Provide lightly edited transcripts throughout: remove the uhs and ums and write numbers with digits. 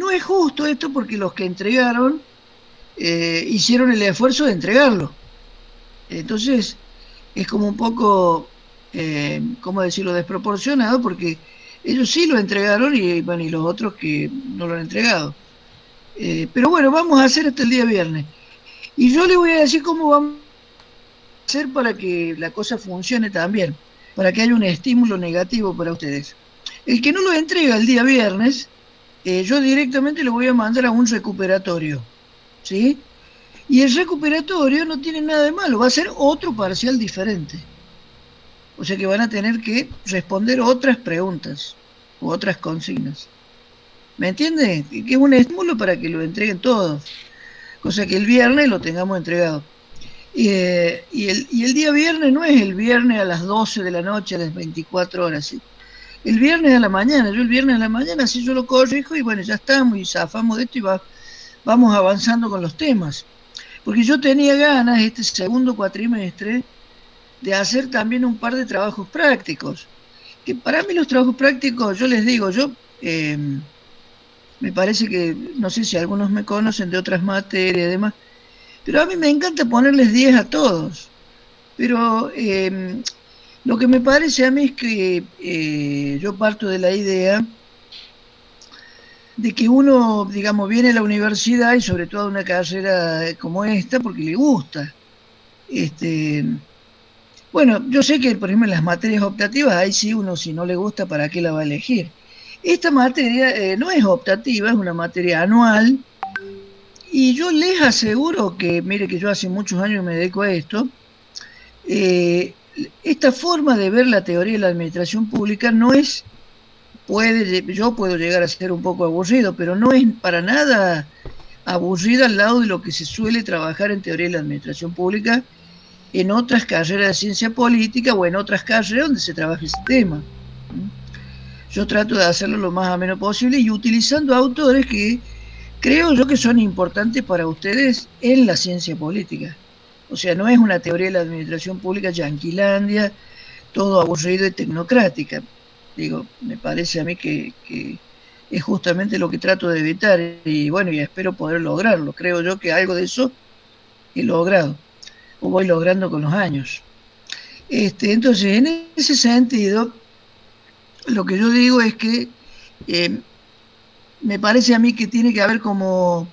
no es justo esto porque los que entregaron hicieron el esfuerzo de entregarlo. Entonces, es como un poco, ¿cómo decirlo?, desproporcionado porque ellos sí lo entregaron y, bueno, y los otros que no lo han entregado. Pero bueno, vamos a hacer hasta el día viernes. Y yo le voy a decir cómo vamos a hacer para que la cosa funcione también, para que haya un estímulo negativo para ustedes. El que no lo entrega el día viernes, yo directamente lo voy a mandar a un recuperatorio, ¿sí? Y el recuperatorio no tiene nada de malo, va a ser otro parcial diferente. O sea que van a tener que responder otras preguntas u otras consignas. ¿Me entiende? Que es un estímulo para que lo entreguen todos. Cosa que el viernes lo tengamos entregado. Y el día viernes no es el viernes a las 12 de la noche, a las 24 horas. ¿Sí? El viernes a la mañana, yo el viernes a la mañana, así yo lo corrijo y bueno, ya estamos y zafamos de esto y vamos avanzando con los temas. Porque yo tenía ganas este segundo cuatrimestre de hacer también un par de trabajos prácticos. Que para mí los trabajos prácticos, yo les digo, me parece que, no sé si algunos me conocen de otras materias y demás, pero a mí me encanta ponerles 10 a todos. Pero lo que me parece a mí es que yo parto de la idea de que uno, digamos, viene a la universidad y sobre todo a una carrera como esta porque le gusta. Este, bueno, yo sé que, por ejemplo, en las materias optativas, ahí sí uno, si no le gusta, ¿para qué la va a elegir? Esta materia no es optativa, es una materia anual, y yo les aseguro que, mire que yo hace muchos años me dedico a esto, eh, esta forma de ver la teoría de la administración pública no es, yo puedo llegar a ser un poco aburrido, pero no es para nada aburrida al lado de lo que se suele trabajar en teoría de la administración pública en otras carreras de ciencia política o en otras carreras donde se trabaja ese tema. Yo trato de hacerlo lo más ameno posible y utilizando autores que creo yo que son importantes para ustedes en la ciencia política. O sea, no es una teoría de la administración pública yanquilandia, todo aburrido y tecnocrática. Digo, me parece a mí que es justamente lo que trato de evitar y bueno, y espero poder lograrlo. Creo yo que algo de eso he logrado o voy logrando con los años. Entonces, en ese sentido, lo que yo digo es que me parece a mí que tiene que haber como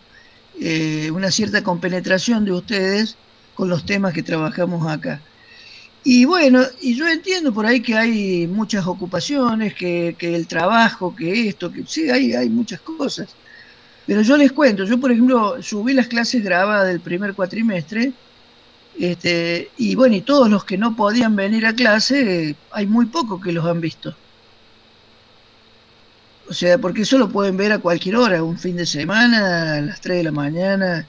una cierta compenetración de ustedes con los temas que trabajamos acá. Y bueno, y yo entiendo por ahí que hay muchas ocupaciones, que el trabajo, que esto, que sí, hay muchas cosas. Pero yo les cuento, yo por ejemplo subí las clases grabadas del primer cuatrimestre, y bueno, y todos los que no podían venir a clase, hay muy pocos que los han visto. O sea, porque eso lo pueden ver a cualquier hora, un fin de semana, a las 3 de la mañana.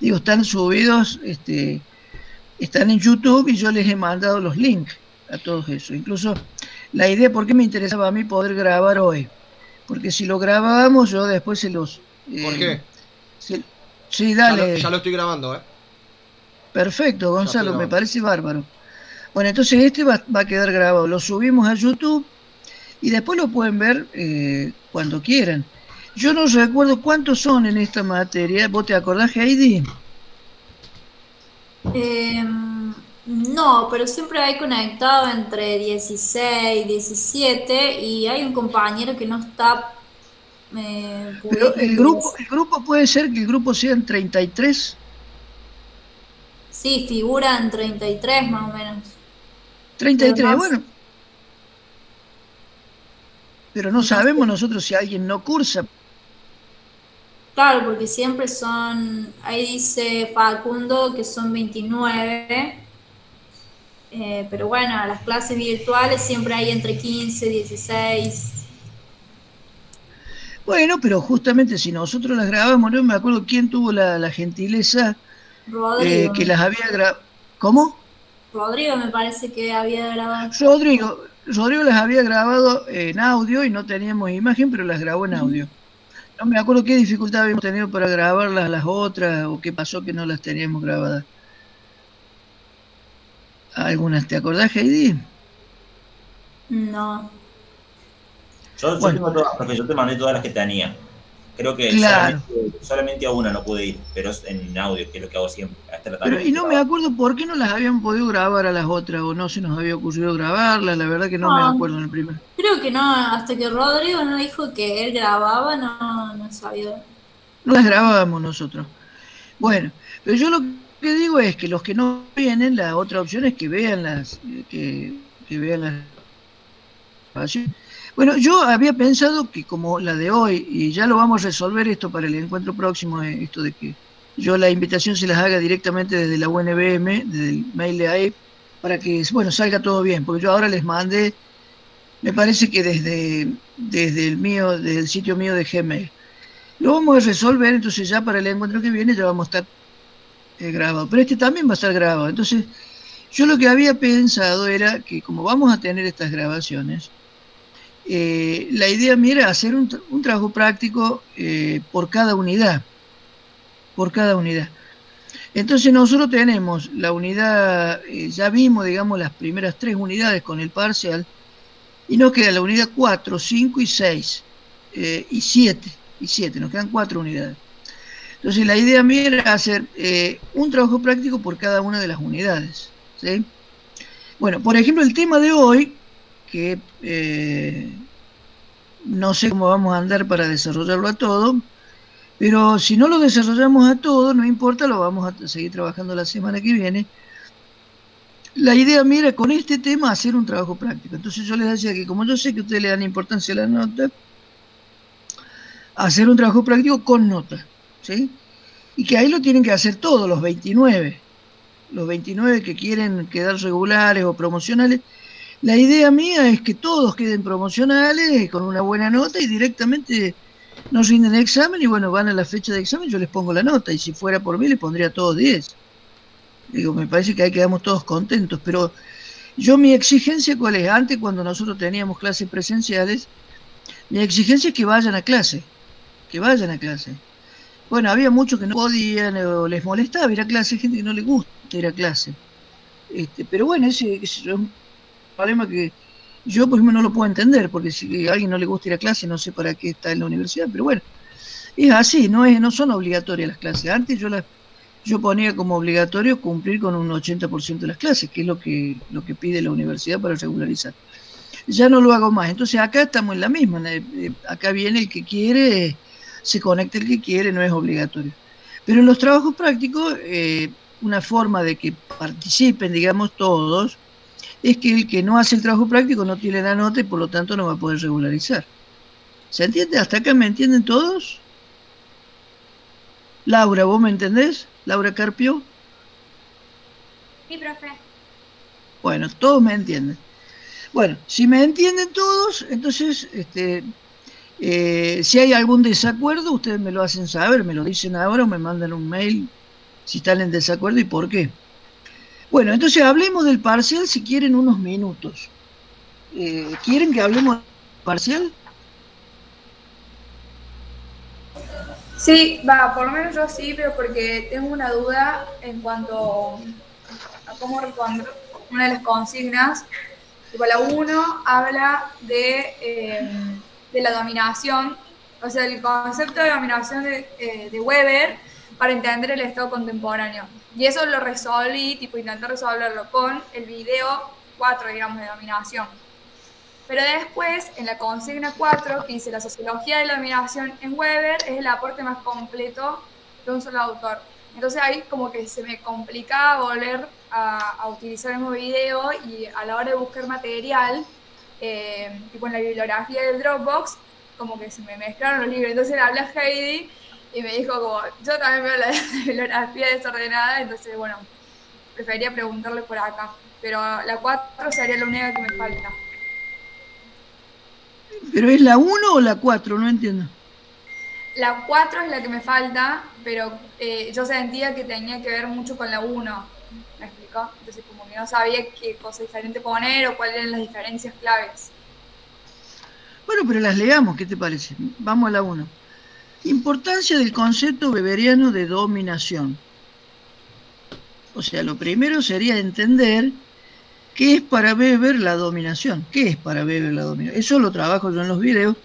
Digo, están subidos, están en YouTube y yo les he mandado los links a todos eso. Incluso la idea, ¿por qué me interesaba a mí poder grabar hoy? Porque si lo grabábamos, yo después se los... ¿Por qué? Sí, Ya dale. lo estoy grabando, ¿eh? Perfecto, Ya estoy Gonzalo, me grabando. parece bárbaro. Bueno, entonces va a quedar grabado. Lo subimos a YouTube y después lo pueden ver cuando quieran. Yo no recuerdo cuántos son en esta materia. ¿Vos te acordás, Heidi? No, pero siempre hay conectado entre 16, 17 y hay un compañero que no está Pero pudiendo ingresar. el grupo puede ser que el grupo sean 33. Sí, figuran 33 más o menos, Treinta y pero no, tres, bueno, pero no no sabemos sé. nosotros si alguien no cursa. Claro, porque siempre son, ahí dice Facundo que son 29, pero bueno, las clases virtuales siempre hay entre 15, 16. Bueno, pero justamente si nosotros las grabamos, no me acuerdo quién tuvo la gentileza Rodrigo, que las había grabado. ¿Cómo? Rodrigo me parece que había grabado. Rodrigo las había grabado en audio y no teníamos imagen, pero las grabó en Ujú. audio. No me acuerdo qué dificultad habíamos tenido para grabarlas las otras o qué pasó que no las teníamos grabadas. Algunas, ¿te acordás, Heidi? No. Yo Bueno, tengo todas, porque yo te mandé todas las que tenía. Creo que Claro. solamente a una no pude ir, pero es en audio, que es lo que hago siempre. A esta la Pero, también y estoy no me grabando. acuerdo por qué no las habían podido grabar a las otras, o no se nos había ocurrido grabarlas, la verdad que no me No, acuerdo en el primer. creo que no, hasta que Rodrigo no dijo que él grababa, no sabía. No las grabábamos nosotros. Bueno, pero yo lo que digo es que los que no vienen, la otra opción es que vean que vean las grabaciones. Bueno, yo había pensado que como la de hoy, y ya lo vamos a resolver esto para el encuentro próximo, esto de que yo la invitación se las haga directamente desde la UNBM, desde el mail de ahí, para que, bueno, salga todo bien, porque yo ahora les mandé, me parece que desde el mío, desde el sitio mío de Gmail. Lo vamos a resolver, entonces ya para el encuentro que viene ya vamos a estar grabado, pero este también va a estar grabado. Entonces, yo lo que había pensado era que como vamos a tener estas grabaciones, la idea mía era hacer un trabajo práctico por cada unidad, por cada unidad. Entonces nosotros tenemos la unidad, ya vimos, digamos, las primeras 3 unidades con el parcial, y nos queda la unidad 4, 5 y 6, y 7, nos quedan 4 unidades. Entonces la idea mía era hacer un trabajo práctico por cada una de las unidades, ¿sí? Bueno, por ejemplo, el tema de hoy, que no sé cómo vamos a andar para desarrollarlo a todo, pero si no lo desarrollamos a todo, no importa, lo vamos a seguir trabajando la semana que viene. La idea mía era con este tema hacer un trabajo práctico. Entonces yo les decía que como yo sé que ustedes le dan importancia a la nota, hacer un trabajo práctico con nota, ¿sí? Y que ahí lo tienen que hacer todos, los 29 que quieren quedar regulares o promocionales. La idea mía es que todos queden promocionales con una buena nota y directamente no rinden examen y bueno, van a la fecha de examen, yo les pongo la nota y si fuera por mí les pondría a todos 10. Digo, me parece que ahí quedamos todos contentos, pero yo mi exigencia cuál es, antes cuando nosotros teníamos clases presenciales, mi exigencia es que vayan a clase, que vayan a clase. Bueno, había muchos que no podían o les molestaba ir a clase, gente que no le gusta ir a clase. Pero bueno, ese es un problema que yo, por ejemplo, no lo puedo entender, porque si a alguien no le gusta ir a clase, no sé para qué está en la universidad, pero bueno, es así, no son obligatorias las clases. Antes yo ponía como obligatorio cumplir con un 80% de las clases, que es lo que pide la universidad para regularizar. Ya no lo hago más. Entonces acá estamos en la misma. Acá viene el que quiere, se conecta el que quiere, no es obligatorio. Pero en los trabajos prácticos, una forma de que participen, digamos, todos, es que el que no hace el trabajo práctico no tiene la nota y por lo tanto no va a poder regularizar. ¿Se entiende? ¿Hasta acá me entienden todos? Laura, ¿vos me entendés? Laura Carpio. Sí, profe. Bueno, todos me entienden. Bueno, si me entienden todos, entonces, si hay algún desacuerdo, ustedes me lo hacen saber, me lo dicen ahora o me mandan un mail si están en desacuerdo y por qué. Bueno, entonces hablemos del parcial si quieren unos minutos. ¿Quieren que hablemos del parcial? Sí, va, por lo menos yo sí, pero porque tengo una duda en cuanto a cómo responder una de las consignas. Tipo, la 1 habla de la dominación, o sea, el concepto de dominación de Weber para entender el Estado contemporáneo. Y eso lo resolví, tipo, intenté resolverlo con el video 4, digamos, de dominación. Pero después, en la consigna 4, que dice la sociología de la dominación en Weber, es el aporte más completo de un solo autor. Entonces ahí como que se me complicaba volver a utilizar el mismo video y a la hora de buscar material, tipo en la bibliografía del Dropbox, como que se me mezclaron los libros. Entonces le hablé a Heidi y me dijo como, yo también veo la bibliografía desordenada, entonces bueno, preferiría preguntarle por acá. Pero la 4 sería la única que me falta. ¿Pero es la 1 o la 4? No entiendo. La 4 es la que me falta, pero yo sentía que tenía que ver mucho con la 1. ¿Me explicó? Entonces como que no sabía qué cosa diferente poner o cuáles eran las diferencias claves. Bueno, pero las leamos, ¿qué te parece? Vamos a la 1. Importancia del concepto weberiano de dominación. O sea, lo primero sería entender qué es para Weber la dominación. ¿Qué es para Weber la dominación? Eso lo trabajo yo en los videos,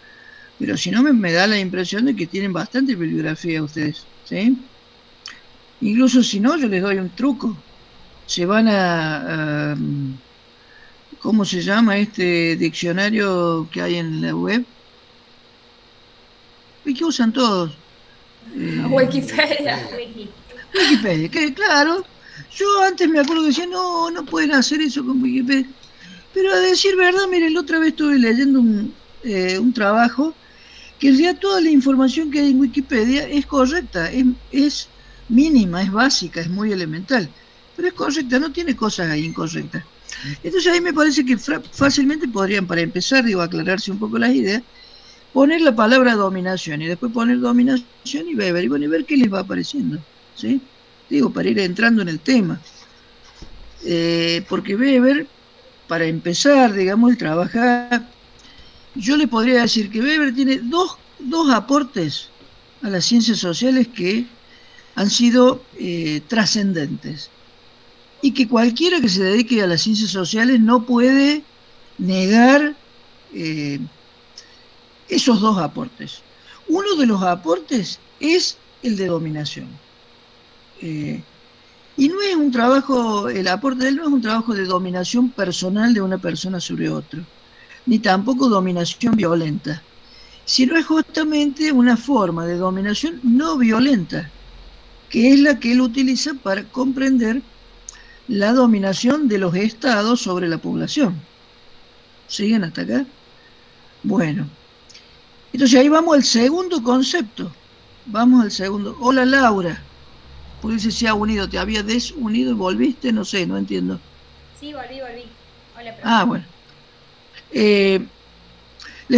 pero si no me da la impresión de que tienen bastante bibliografía ustedes, ¿sí? Incluso si no, yo les doy un truco. Se van a ¿cómo se llama este diccionario que hay en la web? ¿Y qué usan todos? Wikipedia. Wikipedia, que claro, yo antes me acuerdo que decía, no, no pueden hacer eso con Wikipedia. Pero a decir verdad, miren, la otra vez estuve leyendo un trabajo que en realidad toda la información que hay en Wikipedia es correcta, es mínima, es básica, es muy elemental, pero es correcta, no tiene cosas incorrectas. Entonces ahí me parece que fácilmente podrían, para empezar, digo, aclararse un poco las ideas, poner la palabra dominación y después poner dominación y Weber, y bueno, y ver qué les va apareciendo, ¿sí? Digo, para ir entrando en el tema. Porque Weber, para empezar, digamos, el trabajar, yo le podría decir que Weber tiene dos aportes a las ciencias sociales que han sido trascendentes y que cualquiera que se dedique a las ciencias sociales no puede negar esos dos aportes. Uno de los aportes es el de dominación. Y no es un trabajo, el aporte de él no es un trabajo de dominación personal de una persona sobre otra, ni tampoco dominación violenta, sino es justamente una forma de dominación no violenta, que es la que él utiliza para comprender la dominación de los estados sobre la población. ¿Siguen hasta acá? Bueno, entonces ahí vamos al segundo concepto. Vamos al segundo. Hola Laura. Porque se ha unido, te había desunido y volviste, no sé, no entiendo. Sí, volví. Hola, profe. Ah, bueno. Les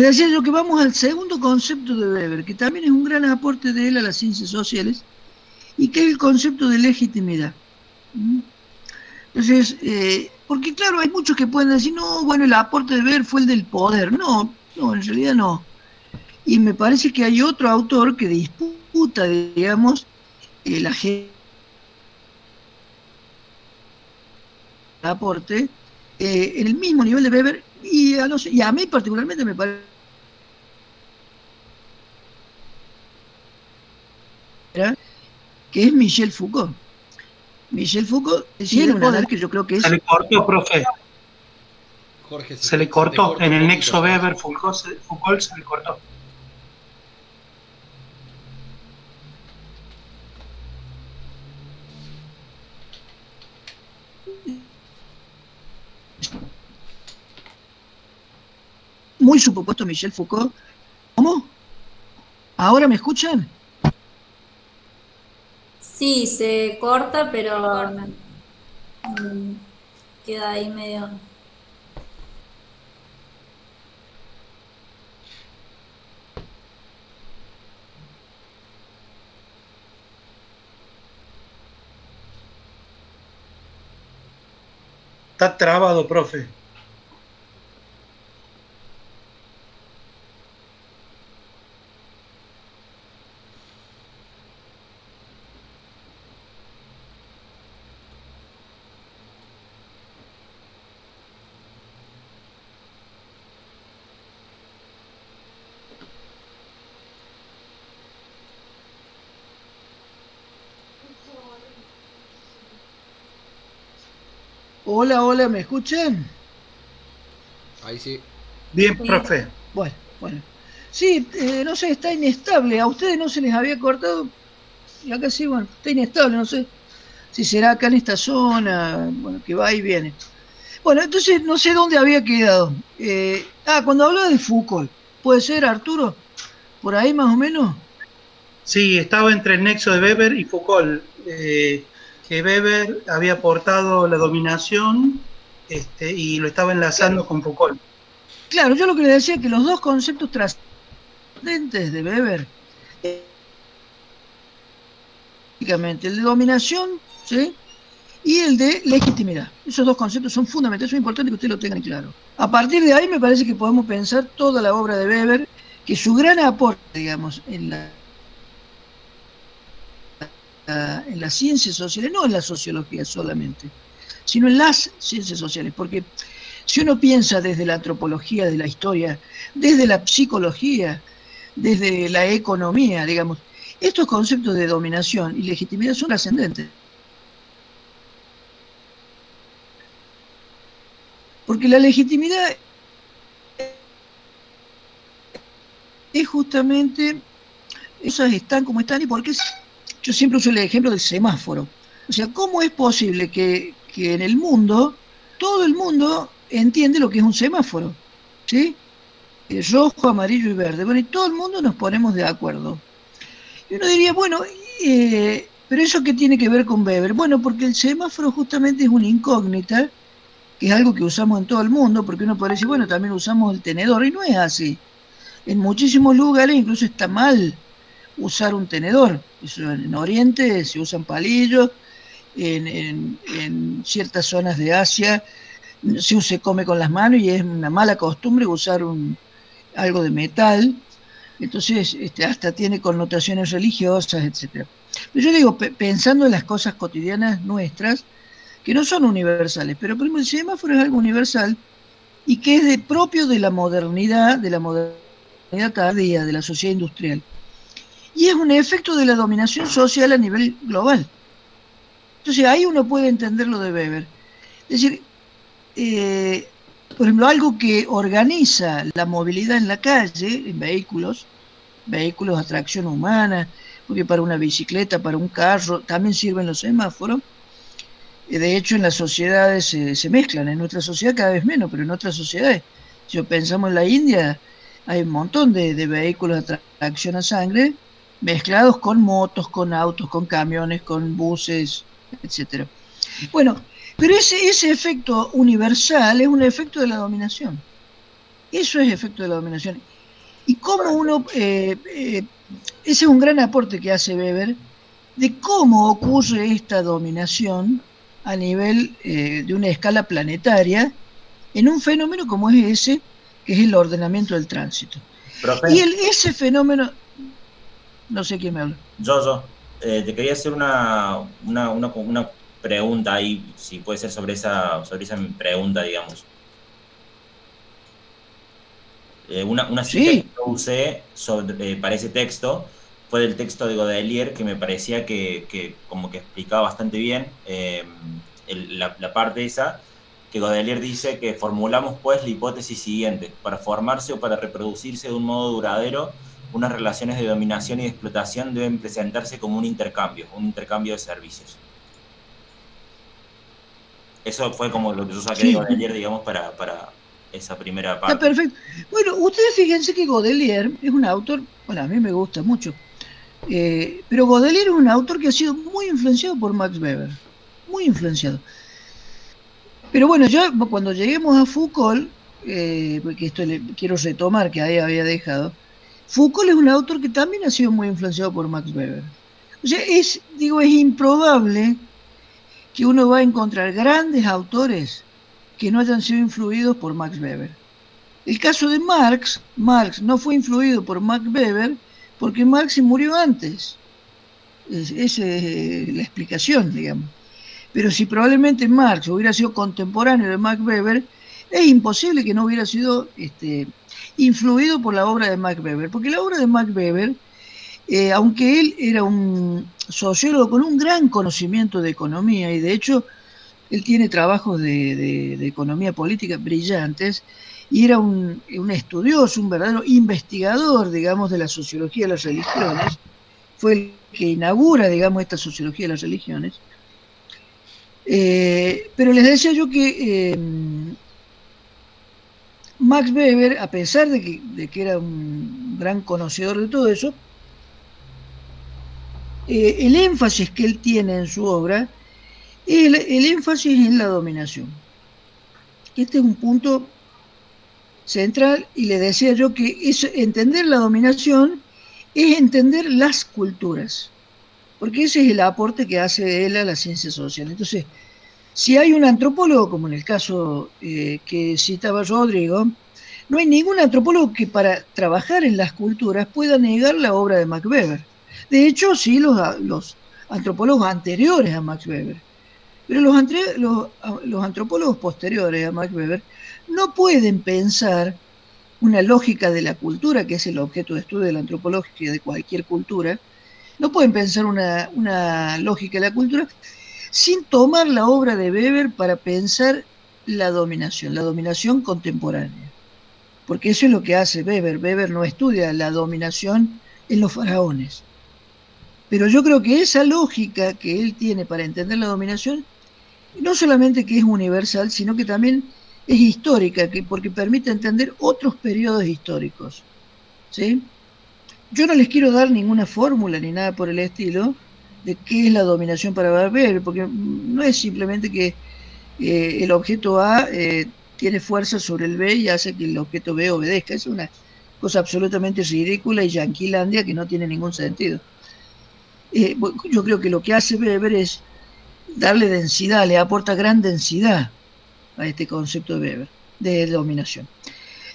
decía yo que vamos al segundo concepto de Weber, que también es un gran aporte de él a las ciencias sociales, y que es el concepto de legitimidad. Entonces, porque claro, hay muchos que pueden decir, no, bueno, el aporte de Weber fue el del poder. No, en realidad no. Y me parece que hay otro autor que disputa, digamos, la aporte en el mismo nivel de Weber, y a mí particularmente me parece que es Michel Foucault. Michel Foucault tiene un poder que yo creo que es... Se le cortó, profe. Jorge, Se le cortó. En el nexo poquito, Weber, Foucault se le cortó. Muy supuesto Michel Foucault. ¿Cómo? ¿Ahora me escuchan? Sí, se corta, pero queda ahí medio... Está trabado, profe. Hola, ¿me escuchan? Ahí sí. Bien, profe. Bueno. Sí, no sé, está inestable. A ustedes no se les había cortado. Y acá sí, bueno, está inestable, no sé si será acá en esta zona, bueno, que va y viene. Bueno, entonces no sé dónde había quedado. Cuando hablaba de Foucault, ¿puede ser, Arturo? ¿Por ahí más o menos? Sí, estaba entre el nexo de Weber y Foucault. Que Weber había aportado la dominación y lo estaba enlazando con Foucault. Claro, yo lo que le decía es que los dos conceptos trascendentes de Weber, el de dominación, ¿sí?, y el de legitimidad. Esos dos conceptos son fundamentales, es importante que ustedes lo tengan claro. A partir de ahí me parece que podemos pensar toda la obra de Weber, que su gran aporte, digamos, en las ciencias sociales, no en la sociología solamente, sino en las ciencias sociales, porque si uno piensa desde la antropología de la historia, desde la psicología, desde la economía, digamos. Estos conceptos de dominación y legitimidad son ascendentes. Porque la legitimidad es justamente, esas están como están, y porque yo siempre uso el ejemplo del semáforo. O sea, ¿cómo es posible que en el mundo, todo el mundo entiende lo que es un semáforo? ¿Sí? Rojo, amarillo y verde. Bueno, y todo el mundo nos ponemos de acuerdo. Y uno diría, bueno, pero ¿eso qué tiene que ver con Weber? Bueno, porque el semáforo justamente es una incógnita, que es algo que usamos en todo el mundo, porque uno puede decir, bueno, también usamos el tenedor, y no es así. En muchísimos lugares incluso está mal usar un tenedor. Eso, en Oriente se usan palillos, en ciertas zonas de Asia se come con las manos y es una mala costumbre usar algo de metal. Entonces hasta tiene connotaciones religiosas, etc. Pero yo digo, pensando en las cosas cotidianas nuestras, que no son universales, pero por ejemplo el semáforo es algo universal y que es propio de la modernidad tardía, de la sociedad industrial. Y es un efecto de la dominación social a nivel global. Entonces ahí uno puede entender lo de Weber. Es decir, por ejemplo, algo que organiza la movilidad en la calle, en vehículos a tracción humana, porque para una bicicleta, para un carro, también sirven los semáforos. De hecho, en las sociedades se mezclan, en nuestra sociedad cada vez menos, pero en otras sociedades, si pensamos en la India, hay un montón de vehículos a tracción a sangre, mezclados con motos, con autos, con camiones, con buses, etcétera. Bueno, pero ese efecto universal es un efecto de la dominación. Eso es efecto de la dominación. Y cómo uno, ese es un gran aporte que hace Weber, de cómo ocurre esta dominación a nivel de una escala planetaria en un fenómeno como es ese, que es el ordenamiento del tránsito. Profe, Y ese fenómeno, no sé quién me habla. Yo, te quería hacer una pregunta ahí, si puede ser sobre esa pregunta, digamos. Una cita Sí. que yo usé para ese texto fue del texto de Godelier, que me parecía que como que explicaba bastante bien la parte esa, que Godelier dice que formulamos pues la hipótesis siguiente: para formarse o para reproducirse de un modo duradero, unas relaciones de dominación y de explotación deben presentarse como un intercambio de servicios. Eso fue como lo que yo saqué de Godelier, digamos, para esa primera parte. Está perfecto. Bueno, ustedes fíjense que Godelier es un autor, bueno, a mí me gusta mucho, pero Godelier es un autor que ha sido muy influenciado por Max Weber, muy influenciado. Pero bueno, yo cuando lleguemos a Foucault, porque esto quiero retomar, que ahí había dejado, Foucault es un autor que también ha sido muy influenciado por Max Weber. O sea, es improbable que uno va a encontrar grandes autores que no hayan sido influidos por Max Weber. El caso de Marx no fue influido por Max Weber porque Marx se murió antes. Esa es la explicación, digamos. Pero si probablemente Marx hubiera sido contemporáneo de Max Weber, es imposible que no hubiera sido influido por la obra de Max Weber, porque la obra de Max Weber, aunque él era un sociólogo con un gran conocimiento de economía, y de hecho él tiene trabajos de economía política brillantes, y era un estudioso, un verdadero investigador, digamos, de la sociología de las religiones, fue el que inaugura, digamos, esta sociología de las religiones. Pero les decía yo que Max Weber, a pesar de que era un gran conocedor de todo eso, el énfasis que él tiene en su obra es el énfasis en la dominación. Este es un punto central, y le decía yo que entender la dominación es entender las culturas, porque ese es el aporte que hace él a la ciencia social. Entonces, si hay un antropólogo, como en el caso que citaba Rodrigo, no hay ningún antropólogo que para trabajar en las culturas pueda negar la obra de Max Weber. De hecho, sí, los antropólogos anteriores a Max Weber. Pero los antropólogos posteriores a Max Weber no pueden pensar una lógica de la cultura, que es el objeto de estudio de la antropología de cualquier cultura, no pueden pensar una lógica de la cultura sin tomar la obra de Weber para pensar la dominación contemporánea. Porque eso es lo que hace Weber. Weber no estudia la dominación en los faraones. Pero yo creo que esa lógica que él tiene para entender la dominación, no solamente que es universal, sino que también es histórica, porque permite entender otros periodos históricos. ¿Sí? Yo no les quiero dar ninguna fórmula ni nada por el estilo de qué es la dominación para Weber, porque no es simplemente que el objeto A tiene fuerza sobre el B y hace que el objeto B obedezca. Es una cosa absolutamente ridícula y yanquilandia que no tiene ningún sentido. Yo creo que lo que hace Weber es darle densidad, le aporta gran densidad a este concepto de Weber, de dominación.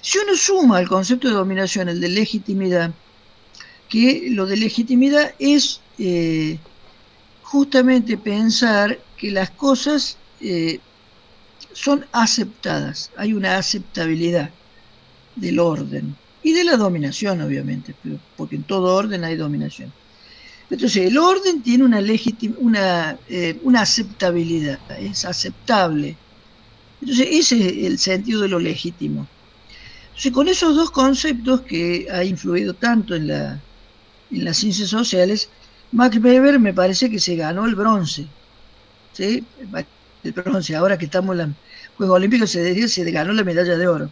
Si uno suma al concepto de dominación el de legitimidad, que lo de legitimidad es justamente pensar que las cosas son aceptadas, hay una aceptabilidad del orden y de la dominación, obviamente, porque en todo orden hay dominación. Entonces, el orden tiene una aceptabilidad, es aceptable. Entonces, ese es el sentido de lo legítimo. Entonces, con esos dos conceptos que ha influido tanto en las ciencias sociales, Max Weber me parece que se ganó el bronce. ¿Sí? El bronce, ahora que estamos en los Juegos Olímpicos, se ganó la medalla de oro.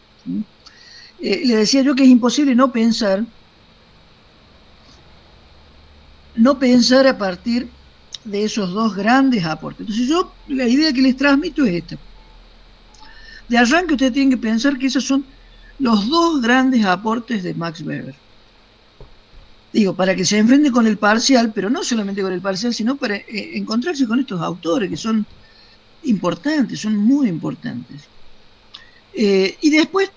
Le decía yo que es imposible no pensar a partir de esos dos grandes aportes. Entonces la idea que les transmito es esta. De arranque ustedes tienen que pensar que esos son los dos grandes aportes de Max Weber. Digo, para que se enfrenten con el parcial, pero no solamente con el parcial, sino para encontrarse con estos autores que son importantes, son muy importantes. Y después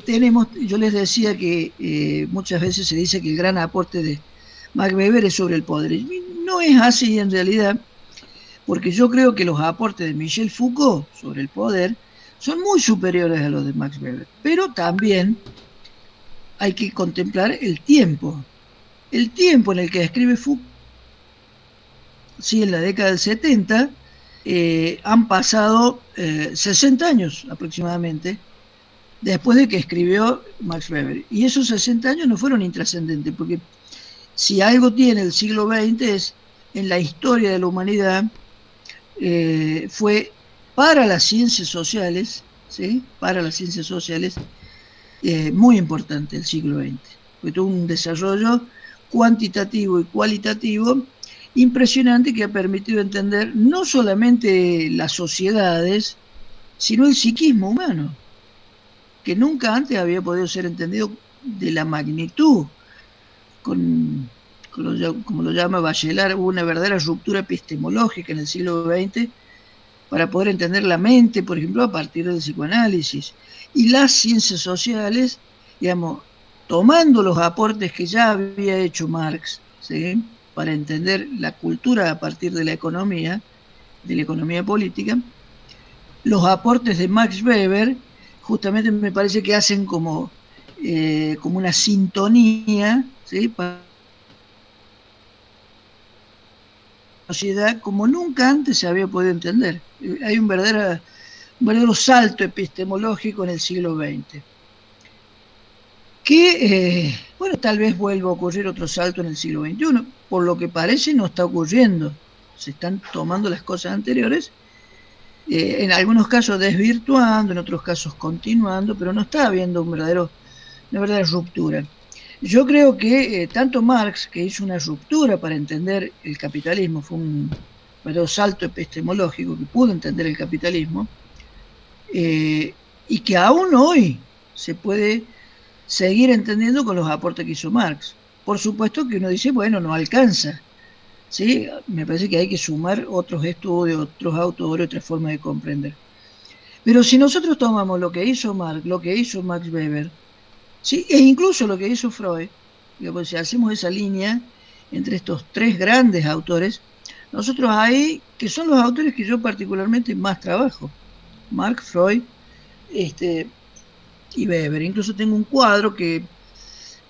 tenemos, yo les decía que muchas veces se dice que el gran aporte de Max Weber es sobre el poder. Y no es así en realidad, porque yo creo que los aportes de Michel Foucault sobre el poder son muy superiores a los de Max Weber. Pero también hay que contemplar el tiempo. El tiempo en el que escribe Foucault, sí, en la década del 70, han pasado 60 años aproximadamente después de que escribió Max Weber. Y esos 60 años no fueron intrascendentes, porque si algo tiene el siglo XX es, en la historia de la humanidad, fue para las ciencias sociales, ¿sí? Para las ciencias sociales, muy importante el siglo XX. Fue todo un desarrollo cuantitativo y cualitativo impresionante que ha permitido entender no solamente las sociedades, sino el psiquismo humano, que nunca antes había podido ser entendido de la magnitud. Como lo llama Bachelard, hubo una verdadera ruptura epistemológica en el siglo XX para poder entender la mente, por ejemplo, a partir del psicoanálisis. Y las ciencias sociales, digamos, tomando los aportes que ya había hecho Marx, ¿sí? Para entender la cultura a partir de la economía política, los aportes de Max Weber justamente me parece que hacen como una sintonía, ¿sí? Para la sociedad como nunca antes se había podido entender. Hay un verdadero salto epistemológico en el siglo XX. Que, bueno, tal vez vuelva a ocurrir otro salto en el siglo XXI. Por lo que parece no está ocurriendo. Se están tomando las cosas anteriores, en algunos casos desvirtuando, en otros casos continuando, pero no está habiendo una verdadera ruptura. Yo creo que tanto Marx, que hizo una ruptura para entender el capitalismo, fue un verdadero salto epistemológico que pudo entender el capitalismo, y que aún hoy se puede seguir entendiendo con los aportes que hizo Marx. Por supuesto que uno dice, bueno, no alcanza, ¿sí? Me parece que hay que sumar otros estudios, otros autores, otras formas de comprender. Pero si nosotros tomamos lo que hizo Marx, lo que hizo Max Weber, ¿sí? E incluso lo que hizo Freud, digamos, si hacemos esa línea entre estos tres grandes autores, nosotros ahí, que son los autores que yo particularmente más trabajo, Marx, Freud, y Weber. Incluso tengo un cuadro que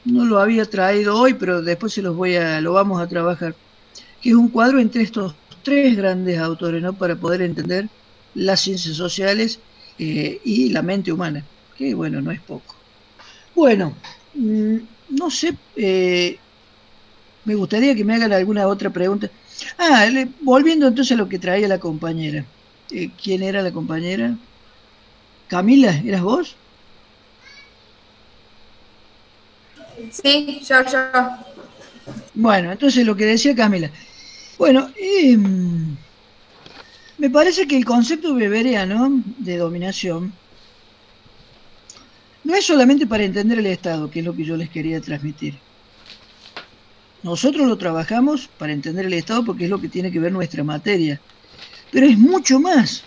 no lo había traído hoy, pero después lo vamos a trabajar, que es un cuadro entre estos tres grandes autores, ¿no? Para poder entender las ciencias sociales y la mente humana, que bueno, no es poco. Bueno, no sé, me gustaría que me hagan alguna otra pregunta. Volviendo entonces a lo que traía la compañera. ¿Quién era la compañera? Camila, ¿eras vos? Sí, yo. Bueno, entonces lo que decía Camila. Bueno, me parece que el concepto weberiano de dominación no es solamente para entender el Estado, que es lo que yo les quería transmitir. Nosotros lo trabajamos para entender el Estado porque es lo que tiene que ver nuestra materia. Pero es mucho más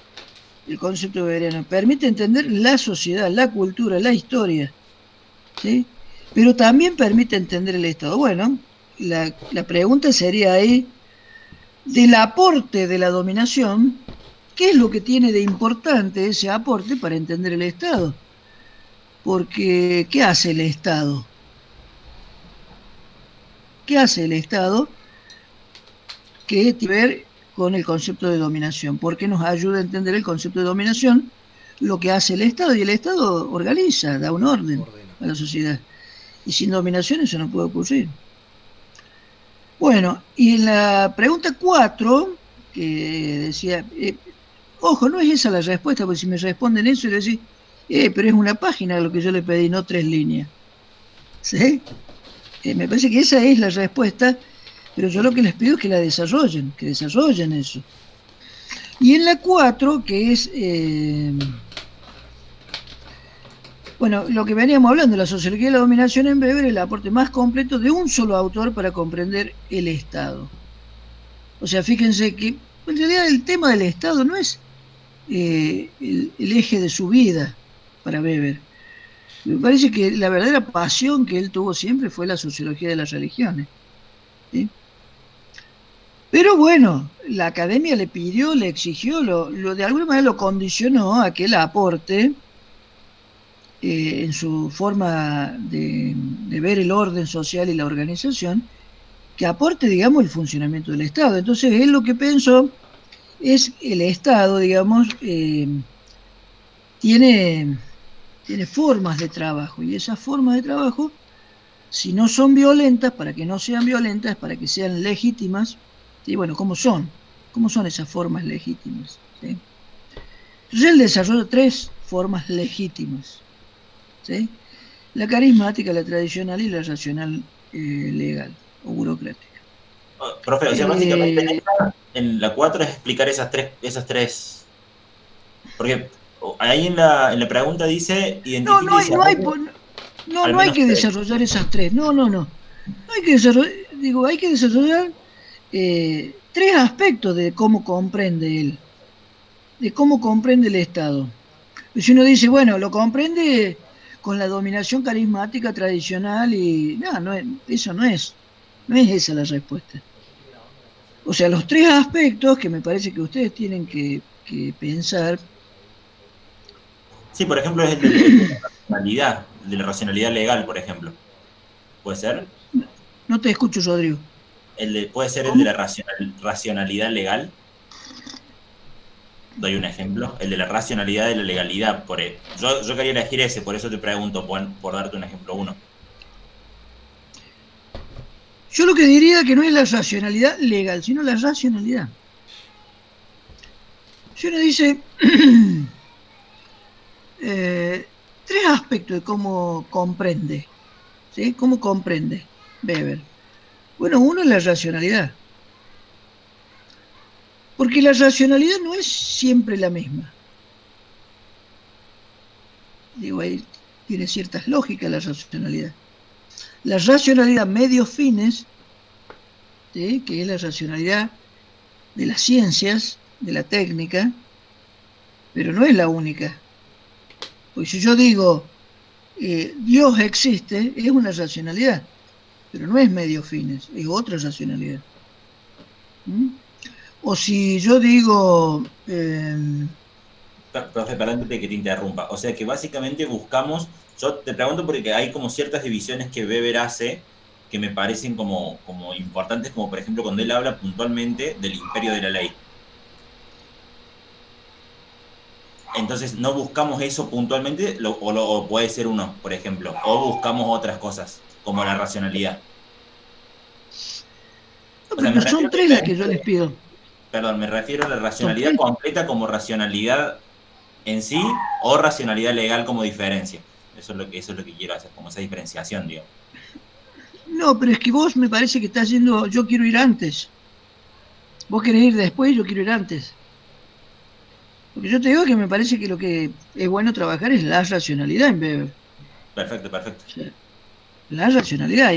el concepto weberiano. Permite entender la sociedad, la cultura, la historia, ¿sí? Pero también permite entender el Estado. Bueno, la pregunta sería ahí, del aporte de la dominación, ¿qué es lo que tiene de importante ese aporte para entender el Estado? Porque, ¿qué hace el Estado? ¿Qué hace el Estado? Que tiene que ver con el concepto de dominación. ¿Por qué nos ayuda a entender el concepto de dominación? Lo que hace el Estado, y el Estado organiza, da un orden a la sociedad. Y sin dominación eso no puede ocurrir. Bueno, y en la pregunta 4, que decía, ojo, no es esa la respuesta, porque si me responden eso, yo decís, pero es una página lo que yo le pedí, no 3 líneas. ¿Sí? Me parece que esa es la respuesta, pero yo lo que les pido es que la desarrollen, eso. Y en la 4, que es, bueno, lo que veníamos hablando, la sociología de la dominación en Weber, el aporte más completo de un solo autor para comprender el Estado. O sea, fíjense que en realidad el tema del Estado no es el eje de su vida para Weber. Me parece que la verdadera pasión que él tuvo siempre fue la sociología de las religiones, ¿sí? Pero bueno, la academia le pidió, le exigió, de alguna manera lo condicionó a que él aporte en su forma de ver el orden social y la organización, que aporte, digamos, el funcionamiento del Estado. Entonces él lo que pensó es el Estado, digamos, tiene formas de trabajo, y esas formas de trabajo, si no son violentas, para que no sean violentas, para que sean legítimas, ¿sí? Bueno, ¿cómo son esas formas legítimas? ¿Sí? Entonces él desarrolla 3 formas legítimas, ¿sí? La carismática, la tradicional y la racional legal o burocrática. Profe, o sea, básicamente en la 4 es explicar esas tres, porque ahí en la pregunta dice identifique no hay que desarrollar esas 3, no hay que desarrollar 3 aspectos de cómo comprende él, de cómo comprende el Estado. Si uno dice, bueno, lo comprende con la dominación carismática tradicional y eso no es esa la respuesta. O sea, los 3 aspectos que me parece que ustedes tienen que pensar. Sí, por ejemplo, es el de la racionalidad legal, por ejemplo. ¿Puede ser? No te escucho, Rodrigo. ¿Puede ser ¿Cómo? el de la racionalidad legal? Doy un ejemplo. El de la racionalidad de la legalidad. Yo quería elegir ese, por eso te pregunto, por darte un ejemplo 1. Yo lo que diría que no es la racionalidad legal, sino la racionalidad. Si uno dice 3 aspectos de cómo comprende, ¿sí? ¿Cómo comprende Weber? Bueno, uno es la racionalidad. Porque la racionalidad no es siempre la misma. Digo, ahí tiene ciertas lógicas la racionalidad. La racionalidad medios fines, ¿sí? Que es la racionalidad de las ciencias, de la técnica, pero no es la única. Porque si yo digo Dios existe, es una racionalidad, pero no es medios fines, es otra racionalidad. O si yo digo... Profe, perdón que te interrumpa. O sea que básicamente buscamos Yo te pregunto porque hay como ciertas divisiones que Weber hace que me parecen como importantes, como por ejemplo cuando él habla puntualmente del imperio de la ley. Entonces, ¿no buscamos eso puntualmente o puede ser uno, por ejemplo? ¿O buscamos otras cosas, como la racionalidad? No, pero son tres las que yo les pido. Perdón, me refiero a la racionalidad completa como racionalidad en sí o racionalidad legal como diferencia. Eso es lo que quiero hacer, como esa diferenciación, digamos. No, pero es que vos me parece que estás yendo, yo quiero ir antes. Vos querés ir después, yo quiero ir antes. Porque yo te digo que me parece que lo que es bueno trabajar es la racionalidad en Weber. Perfecto. O sea, la racionalidad.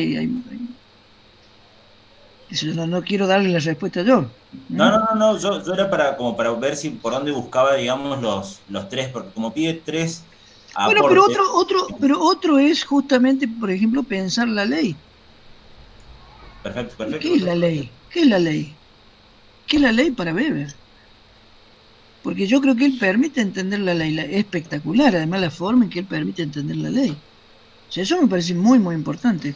Eso no quiero darle la respuesta yo. No. Yo era para ver si por dónde buscaba, digamos, los tres, porque como pide tres Bueno, aportes. pero otro es justamente, por ejemplo, pensar la ley. Perfecto. ¿Qué es la ley? ¿Qué es la ley? ¿Qué es la ley para Weber? Porque yo creo que él permite entender la ley. Es espectacular, además, la forma en que él permite entender la ley. O sea, eso me parece muy, muy importante.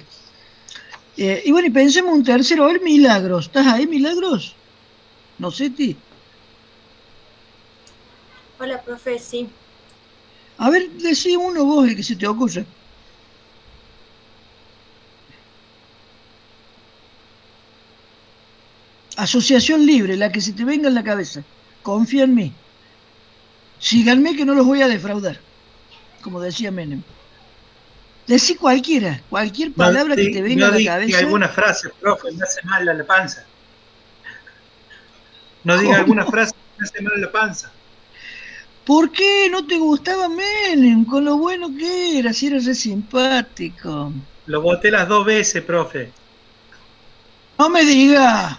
Y bueno, y pensemos un tercero. A ver, Milagros. ¿Estás ahí, Milagros? No sé, ti. Hola, profe, sí. A ver, decí uno vos, el que se te ocurra. Asociación libre, la que se te venga en la cabeza. Confía en mí. Síganme que no los voy a defraudar. Como decía Menem. Decí cualquier palabra que te venga a la cabeza. No diga alguna frase, profe, me hace mal a la panza. No diga alguna frase que me hace mal a la panza. ¿Por qué no te gustaba Menem? Con lo bueno que era, si eras re simpático. Lo voté las 2 veces, profe. No me digas.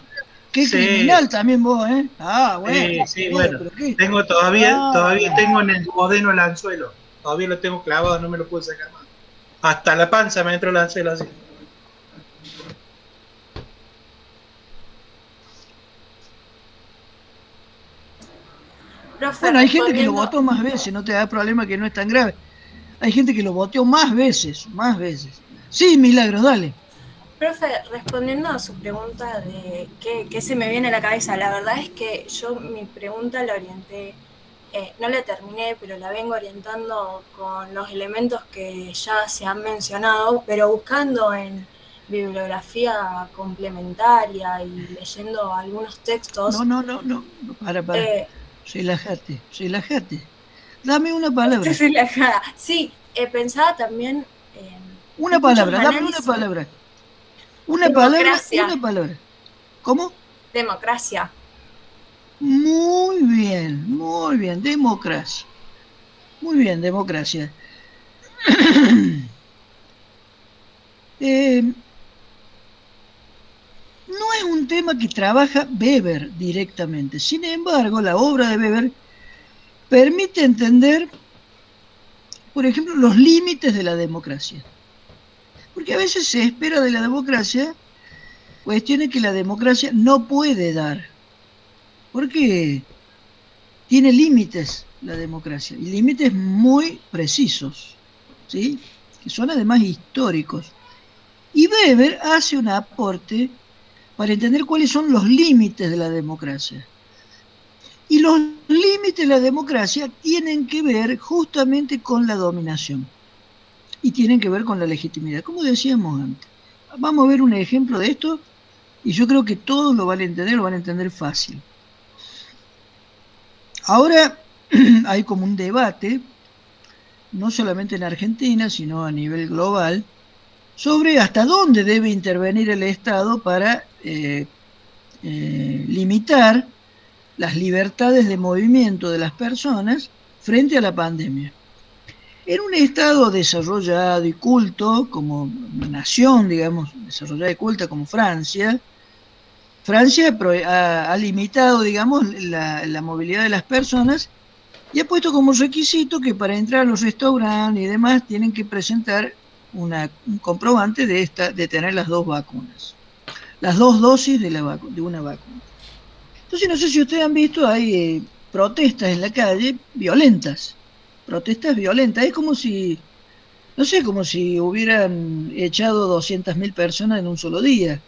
Qué Sí. criminal también vos, ¿eh? Ah, bueno. Sí, bueno. Tengo todavía tengo en el duodeno el anzuelo. Todavía lo tengo clavado, no me lo puedo sacar más. Hasta la panza me entró el anzuelo así. Profe, Bueno, hay gente que lo votó más veces, no te da problema que no es tan grave. Hay gente que lo votó más veces. Sí, Milagros, dale. Profe, respondiendo a su pregunta de qué se me viene a la cabeza, la verdad es que yo mi pregunta la orienté, no la terminé, pero la vengo orientando con los elementos que ya se han mencionado, pero buscando en bibliografía complementaria y leyendo algunos textos. No, para. Relájate. Dame una palabra. Estoy relajada. Sí, pensaba también una palabra, dame una palabra. Una palabra. ¿Cómo? Democracia. Muy bien, democracia. Muy bien, democracia. No es un tema que trabaja Weber directamente. Sin embargo, la obra de Weber permite entender, por ejemplo, los límites de la democracia. Porque a veces se espera de la democracia cuestiones que la democracia no puede dar. Porque tiene límites la democracia, y límites muy precisos, ¿sí? Que son además históricos. Y Weber hace un aporte para entender cuáles son los límites de la democracia. Y los límites de la democracia tienen que ver justamente con la dominación. Y tienen que ver con la legitimidad, como decíamos antes. Vamos a ver un ejemplo de esto, y yo creo que todos lo van a entender fácil. Ahora hay como un debate, no solamente en Argentina, sino a nivel global, sobre hasta dónde debe intervenir el Estado para limitar las libertades de movimiento de las personas frente a la pandemia. En un Estado desarrollado y culto, como una nación, digamos, desarrollada y culta como Francia ha limitado, digamos, la movilidad de las personas y ha puesto como requisito que para entrar a los restaurantes y demás tienen que presentar un comprobante de tener las 2 vacunas, las 2 dosis de una vacuna. Entonces, no sé si ustedes han visto, hay protestas en la calle violentas. Es como si no sé, como si hubieran echado 200.000 personas en un solo día.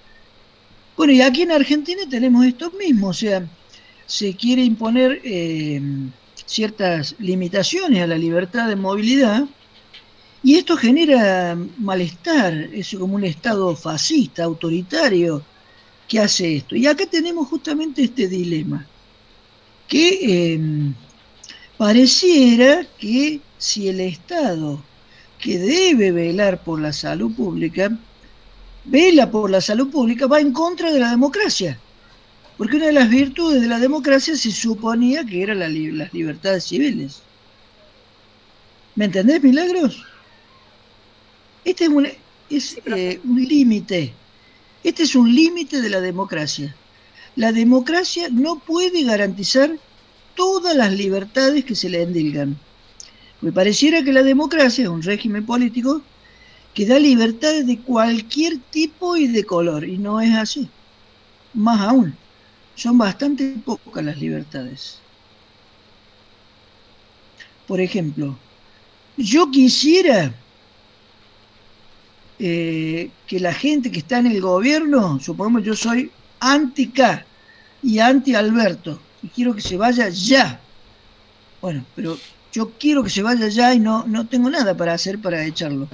Bueno, y aquí en Argentina tenemos esto mismo, o sea, se quiere imponer ciertas limitaciones a la libertad de movilidad y esto genera malestar, es como un Estado fascista, autoritario, que hace esto. Y acá tenemos justamente este dilema, que pareciera que si el Estado, que debe velar por la salud pública, vela por la salud pública, va en contra de la democracia. Porque una de las virtudes de la democracia se suponía que eran las libertades civiles. ¿Me entendés, Milagros? Este es un límite. Este es un límite de la democracia. La democracia no puede garantizar todas las libertades que se le endilgan. Me pareciera que la democracia es un régimen político que da libertades de cualquier tipo y de color, y no es así. Más aún, son bastante pocas las libertades. Por ejemplo, yo quisiera que la gente que está en el gobierno, supongamos yo soy anti-K y anti-Alberto, y quiero que se vaya ya. Bueno, pero yo quiero que se vaya ya y no tengo nada para hacer para echarlo.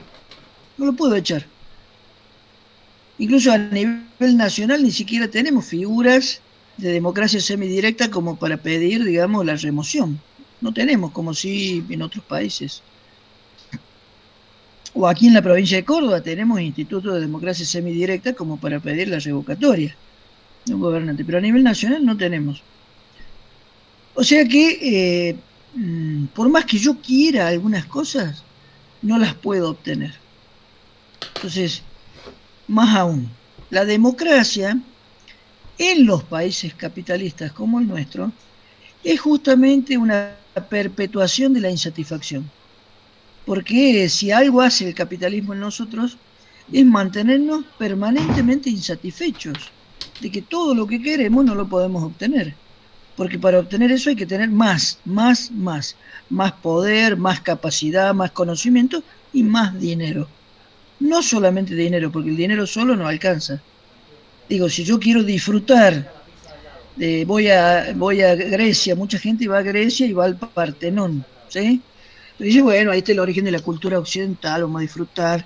No lo puedo echar. Incluso a nivel nacional ni siquiera tenemos figuras de democracia semidirecta como para pedir, digamos, la remoción. No tenemos, como si en otros países. O aquí en la provincia de Córdoba tenemos institutos de democracia semidirecta como para pedir la revocatoria de un gobernante, pero a nivel nacional no tenemos. O sea que, por más que yo quiera algunas cosas, no las puedo obtener. Entonces, más aún, la democracia en los países capitalistas como el nuestro es justamente una perpetuación de la insatisfacción. Porque si algo hace el capitalismo en nosotros es mantenernos permanentemente insatisfechos de que todo lo que queremos no lo podemos obtener. Porque para obtener eso hay que tener más poder, más capacidad, más conocimiento y más dinero. No solamente dinero, porque el dinero solo no alcanza. Digo, si yo quiero disfrutar, voy a Grecia, mucha gente va a Grecia y va al Partenón, ¿sí? Pero dice, bueno, ahí está el origen de la cultura occidental, vamos a disfrutar,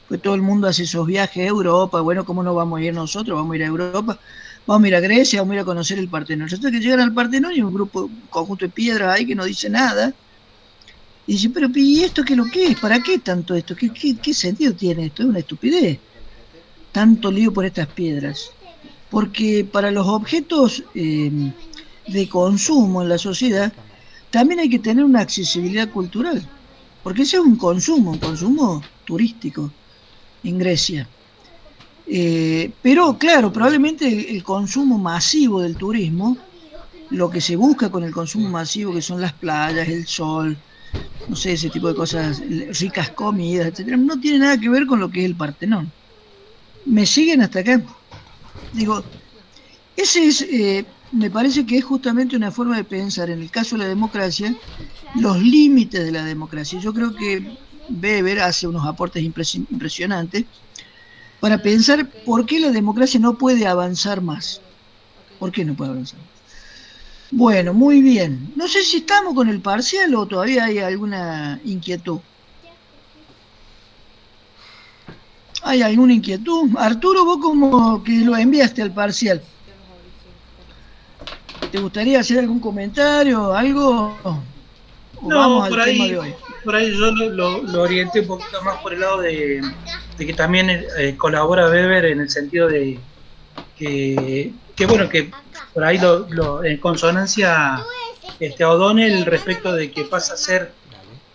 pues todo el mundo hace esos viajes a Europa, bueno, ¿cómo no vamos a ir nosotros? Vamos a ir a Europa, vamos a ir a Grecia, vamos a ir a conocer el Partenón. Resulta que llegan al Partenón y hay un conjunto de piedras ahí que no dice nada. Y dice, pero ¿y esto qué es lo que es? ¿Para qué tanto esto? ¿Qué sentido tiene esto? Es una estupidez. Tanto lío por estas piedras. Porque para los objetos de consumo en la sociedad también hay que tener una accesibilidad cultural. Porque ese es un consumo turístico en Grecia. Pero claro, probablemente el consumo masivo del turismo, lo que se busca con el consumo masivo, que son las playas, el sol, no sé, ese tipo de cosas, ricas comidas, etcétera, no tiene nada que ver con lo que es el Partenón. ¿Me siguen hasta acá? Digo, ese es, me parece que es justamente una forma de pensar, en el caso de la democracia, los límites de la democracia. Yo creo que Weber hace unos aportes impresionantes para pensar por qué la democracia no puede avanzar más. ¿Por qué no puede avanzar más? Bueno, muy bien. No sé si estamos con el parcial o todavía hay alguna inquietud. ¿Hay alguna inquietud? Arturo, vos como que lo enviaste al parcial. ¿Te gustaría hacer algún comentario, algo? ¿O no, vamos por al ahí, tema de hoy? Por ahí yo lo orienté un poquito más por el lado de que también colabora Weber en el sentido de que bueno, que por ahí en consonancia a O'Donnell respecto de que pasa a ser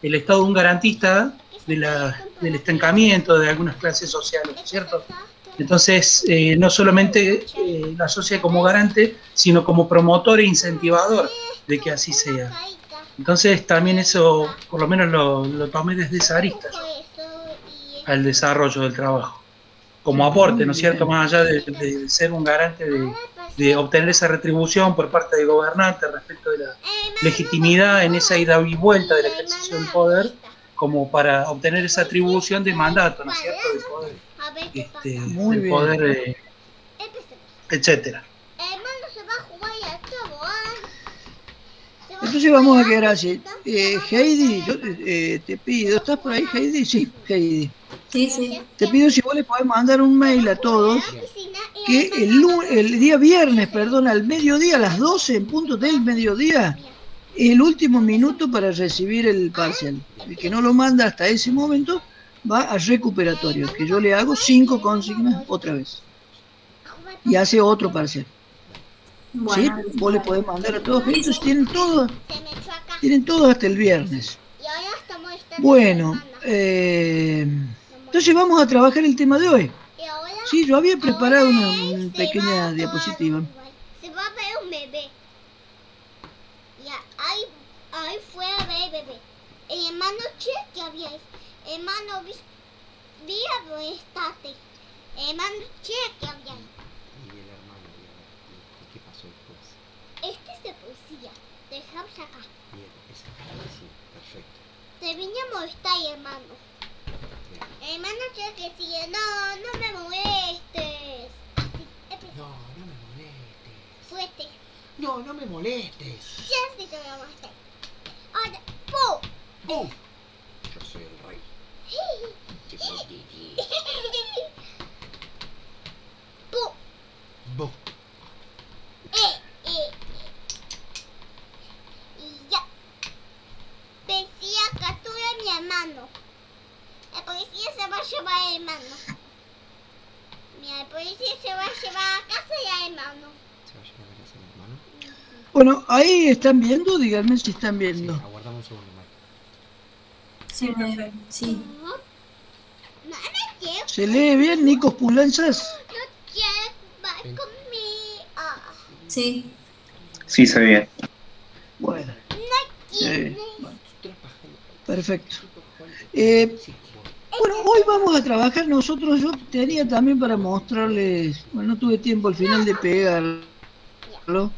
el Estado un garantista del estancamiento de algunas clases sociales, ¿cierto? Entonces, no solamente la asocia como garante, sino como promotor e incentivador de que así sea. Entonces, también eso, por lo menos lo tomé desde esa arista yo, al desarrollo del trabajo, como aporte, ¿no es cierto? Más allá de ser un garante de obtener esa retribución por parte del gobernante respecto de la legitimidad en esa ida y vuelta del ejercicio del poder, como para obtener esa atribución de mandato, ¿no es cierto? De poder, Muy del bien. poder etcétera. Entonces vamos a quedar así. Heidi, yo, te pido, ¿estás por ahí, Heidi? Sí, Heidi. Sí, sí. Te pido si vos le podés mandar un mail a todos que el día viernes, perdón, al mediodía, a las 12 en punto del mediodía, es el último minuto para recibir el parcial. El que no lo manda hasta ese momento va a recuperatorio, que yo le hago 5 consignas otra vez. Y hace otro parcial. ¿Sí? Bueno, Vos le podés mandar a todos, entonces tienen todos hasta el viernes. Bueno, entonces vamos a trabajar el tema de hoy. Sí, yo había preparado una pequeña diapositiva. Se va a ver un bebé. Ya, ahí fue a ver el bebé. El hermano Che, que había. Hermano Vía, ¿dónde estate? Hermano Che, que había. Y el hermano, ¿y qué pasó después? Este es de poesía. Dejamos acá. Bien, esa sí, perfecto. Te vine a molestar, hermano. Bien. Hermano Che, que sigue. No me molestes. Así, empezó. No, no me molestes. Fuerte. No, no me molestes. Ya sí te voy a molestar. Ahora, ¡pum! ¡Buf! Yo soy el rey. Chiquititi. ¡Pum! ¡Buf! Y ya. Decía captura a mi hermano. La policía se va a llevar al hermano. Mira, la policía se va a llevar a casa y al hermano. ¿Se va a llevar a casa el hermano? Bueno, ahí están viendo, díganme si están Sí, viendo. aguardamos un segundo, Mike. sí, sí. No me quiero. ¿Se lee bien, Nicos Pulanzas? No quiero jugar conmigo. Sí. Sí, se ve bien. Bueno, Quiero. perfecto. Bueno, hoy vamos a trabajar nosotros, yo tenía también para mostrarles, bueno, no tuve tiempo al final de pegarlo,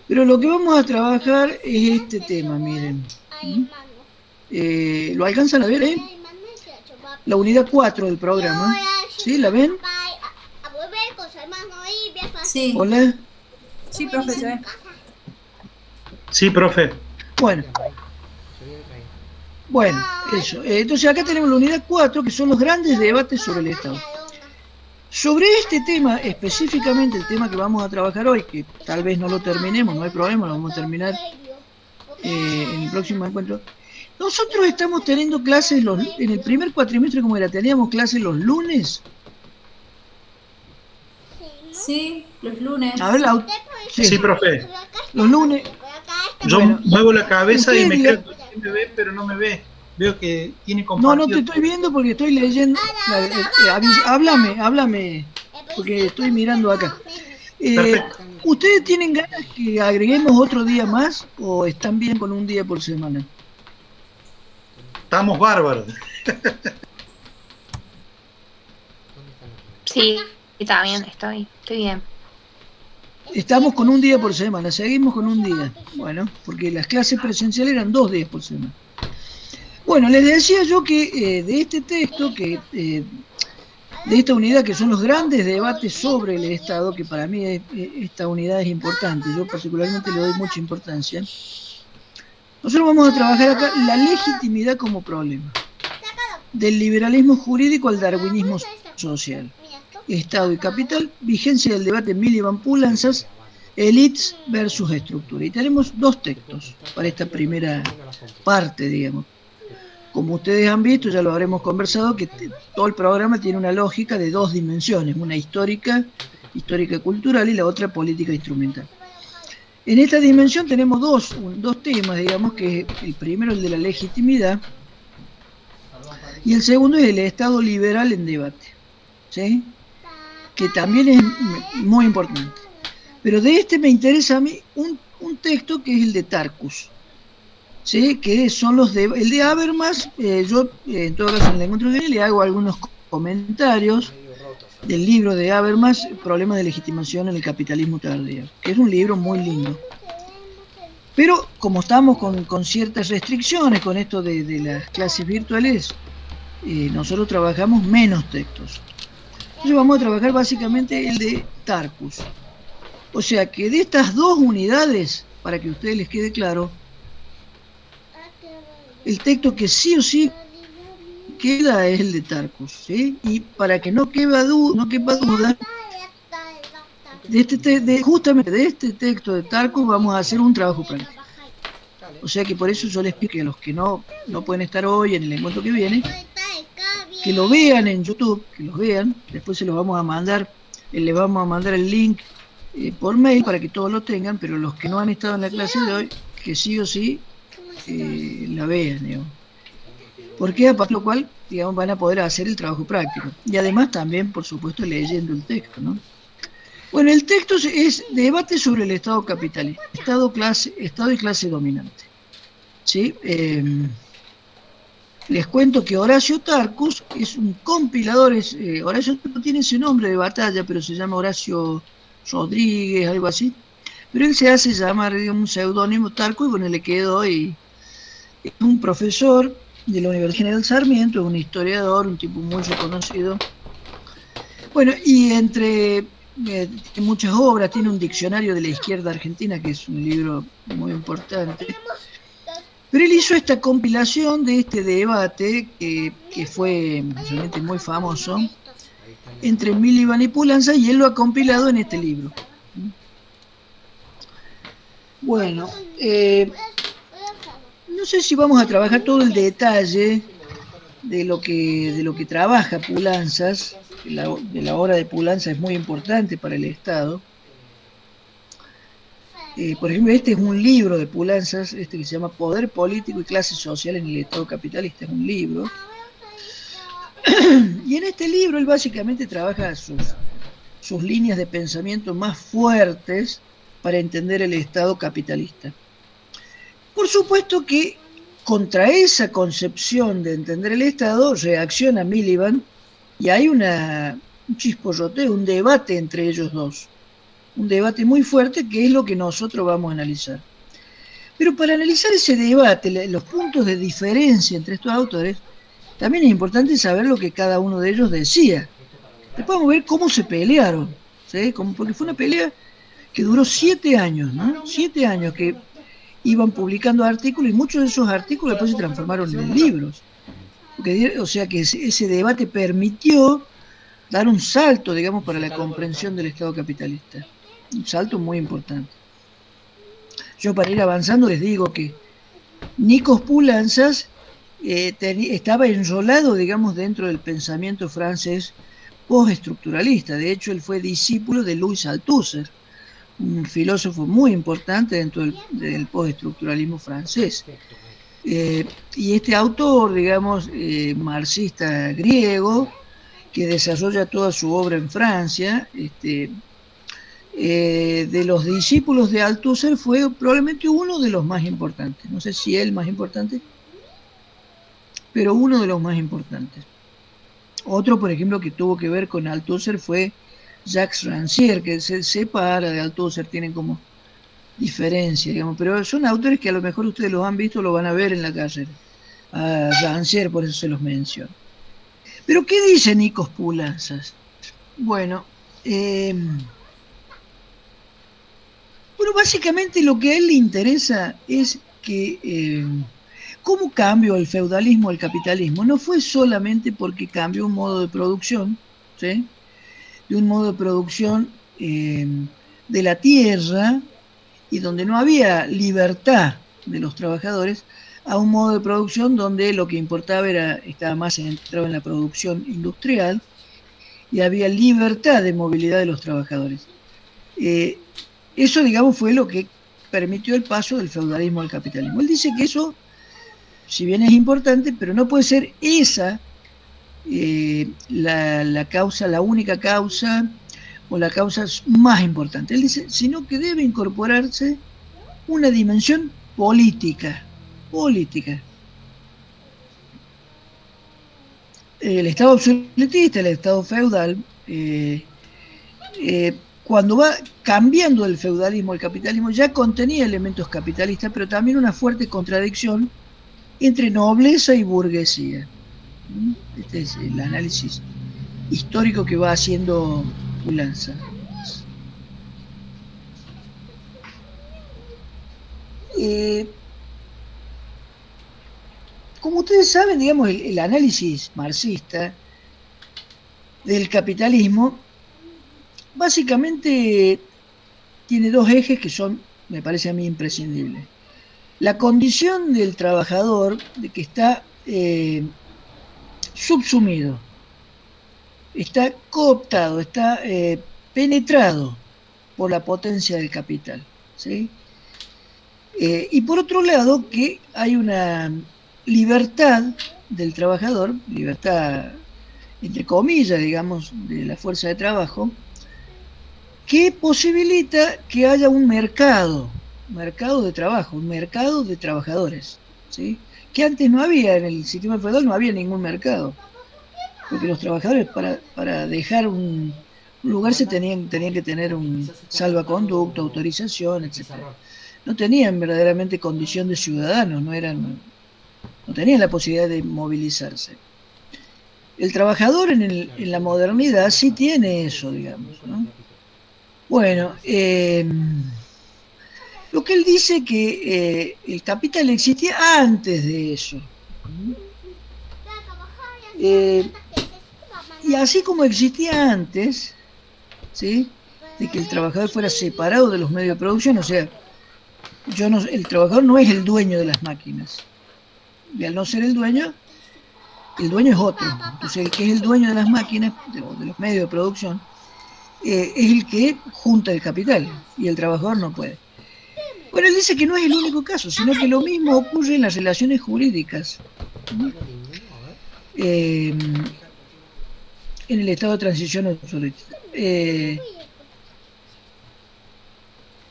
pero lo que vamos a trabajar es este tema, miren. Al hermano. ¿Lo alcanzan a ver ahí? Al hermano se la lleva. La unidad 4 del programa. ¿Sí? ¿La ven? A volver con su hermano ahí, bien fácil. Sí. Hola. Sí, profe, se ve. Sí, profe. Bueno, Se ve el rey. bueno, eso. Entonces acá tenemos la unidad 4, que son los grandes debates sobre el Estado. Sobre este tema, específicamente el tema que vamos a trabajar hoy, que tal vez no lo terminemos, no hay problema, lo vamos a terminar en el próximo encuentro. Nosotros estamos teniendo clases en el primer cuatrimestre, como era, teníamos clases los lunes. Sí, los lunes. A ver, Sí, profe. los lunes. Yo Bueno, muevo la cabeza y me ustedes creo que me ve, pero no me ve. Veo que tiene No, compartido. no te estoy viendo porque estoy leyendo. Háblame, porque estoy mirando acá. Perfecto. ¿Ustedes tienen ganas que agreguemos otro día más o están bien con un día por semana? Estamos bárbaros. ¿Dónde están los reyes? Sí, también estoy bien. Estamos con un día por semana, seguimos con un día. Bueno, porque las clases presenciales eran 2 días por semana. Bueno, les decía yo que de este texto, de esta unidad que son los grandes debates sobre el Estado, que para mí esta unidad es importante, yo particularmente le doy mucha importancia. Nosotros vamos a trabajar acá la legitimidad como problema, del liberalismo jurídico al darwinismo social, Estado y capital, vigencia del debate Miliband Pulanzas, elites versus estructura. Y tenemos 2 textos para esta primera parte, digamos. Como ustedes han visto, ya lo habremos conversado, que todo el programa tiene una lógica de 2 dimensiones, una histórica cultural, y la otra política instrumental. En esta dimensión tenemos dos temas, digamos, que el primero es el de la legitimidad y el segundo es el Estado liberal en debate, ¿sí? Que también es muy importante. Pero de este me interesa a mí un texto que es el de Tarkus, ¿sí? Que son el de Habermas. Yo en todo caso en el encuentro de él le hago algunos comentarios del libro de Habermas, Problemas de legitimación en el capitalismo tardío, que es un libro muy lindo. Pero como estamos con ciertas restricciones con esto de las clases virtuales, nosotros trabajamos menos textos. Entonces vamos a trabajar básicamente el de Tarcus. O sea que de estas dos unidades, para que a ustedes les quede claro, el texto que sí o sí queda es el de Tarcus, ¿sí? Y para que no quepa duda, justamente de este texto de Tarcus vamos a hacer un trabajo práctico. O sea que por eso yo les pido que a los que no pueden estar hoy en el encuentro que viene, que lo vean en YouTube, que los vean, después se los vamos a mandar, les vamos a mandar el link por mail para que todos lo tengan, pero los que no han estado en la clase de hoy, que sí o sí la vean, digamos. Porque a lo cual, digamos, van a poder hacer el trabajo práctico. Y además también, por supuesto, leyendo el texto, ¿no? Bueno, el texto es debate sobre el Estado capitalista, Estado y clase dominante. ¿Sí? Les cuento que Horacio Tarcus es un compilador, Horacio no tiene ese nombre de batalla, pero se llama Horacio Rodríguez, algo así. Pero él se hace llamar un seudónimo Tarcus y bueno, le quedó y es un profesor de la Universidad General Sarmiento, un historiador, un tipo muy reconocido. Bueno, y entre muchas obras, tiene un diccionario de la izquierda argentina, que es un libro muy importante. Pero él hizo esta compilación de este debate, que fue realmente muy famoso, entre Miliband y Pulanza, y él lo ha compilado en este libro. Bueno, no sé si vamos a trabajar todo el detalle de lo que trabaja Pulanzas, de la obra de Pulanza es muy importante para el Estado. Por ejemplo, este es un libro de Pulanzas, que se llama Poder Político y Clase Social en el Estado Capitalista, es un libro. Y en este libro él básicamente trabaja sus líneas de pensamiento más fuertes para entender el Estado capitalista. Por supuesto que contra esa concepción de entender el Estado reacciona Miliband y hay un chisporroteo, un debate entre ellos dos. Un debate muy fuerte que es lo que nosotros vamos a analizar. Pero para analizar ese debate, los puntos de diferencia entre estos autores, también es importante saber lo que cada uno de ellos decía. Después vamos a ver cómo se pelearon, ¿sí? Porque fue una pelea que duró 7 años, ¿no? 7 años que iban publicando artículos y muchos de esos artículos después se transformaron en libros. O sea que ese debate permitió dar un salto, digamos, para la comprensión del Estado capitalista. Un salto muy importante. Yo para ir avanzando les digo que Nikos Pulanzas estaba enrolado, digamos, dentro del pensamiento francés postestructuralista. De hecho, él fue discípulo de Louis Althusser, un filósofo muy importante dentro del postestructuralismo francés. Y este autor, digamos, marxista griego, que desarrolla toda su obra en Francia, de los discípulos de Althusser fue probablemente uno de los más importantes. No sé si el más importante, pero uno de los más importantes. Otro, por ejemplo, que tuvo que ver con Althusser fue Jacques Rancière, que se separa de Althusser, tienen como diferencia, digamos, pero son autores que a lo mejor ustedes los han visto, lo van a ver en la carrera. A Rancière, por eso se los menciono. Pero ¿qué dice Nikos Pulanzas? Bueno, básicamente lo que a él le interesa es que cómo cambió el feudalismo al capitalismo. No fue solamente porque cambió un modo de producción, ¿sí? De un modo de producción de la tierra y donde no había libertad de los trabajadores, a un modo de producción donde lo que importaba estaba más centrado en la producción industrial y había libertad de movilidad de los trabajadores. Eso, digamos, fue lo que permitió el paso del feudalismo al capitalismo. Él dice que eso, si bien es importante, pero no puede ser esa la causa, la única causa o la causa más importante. Él dice, sino que debe incorporarse una dimensión política. El Estado absolutista, el Estado feudal, cuando va cambiando del feudalismo al capitalismo, ya contenía elementos capitalistas, pero también una fuerte contradicción entre nobleza y burguesía. Este es el análisis histórico que va haciendo Ulanza. Como ustedes saben, digamos, el análisis marxista del capitalismo básicamente tiene dos ejes que son, me parece a mí, imprescindibles. La condición del trabajador de que está subsumido, está cooptado, está penetrado por la potencia del capital, ¿sí? Y por otro lado, que hay una libertad del trabajador, libertad entre comillas, digamos, de la fuerza de trabajo, que posibilita que haya un mercado de trabajo, un mercado de trabajadores, ¿sí? Que antes no había, en el sistema feudal no había ningún mercado, porque los trabajadores para dejar un lugar se tenían que tener un salvaconducto, autorización, etc. No tenían verdaderamente condición de ciudadanos, no tenían la posibilidad de movilizarse. El trabajador en la modernidad sí tiene eso, digamos, ¿no? Bueno, lo que él dice que el capital existía antes de eso. Y así como existía antes, ¿sí?, de que el trabajador fuera separado de los medios de producción, o sea, el trabajador no es el dueño de las máquinas. Y al no ser el dueño es otro. Entonces el que es el dueño de las máquinas, de los medios de producción, es el que junta el capital, y el trabajador no puede. Bueno, él dice que no es el único caso, sino que lo mismo ocurre en las relaciones jurídicas. En el estado de transición absoluta.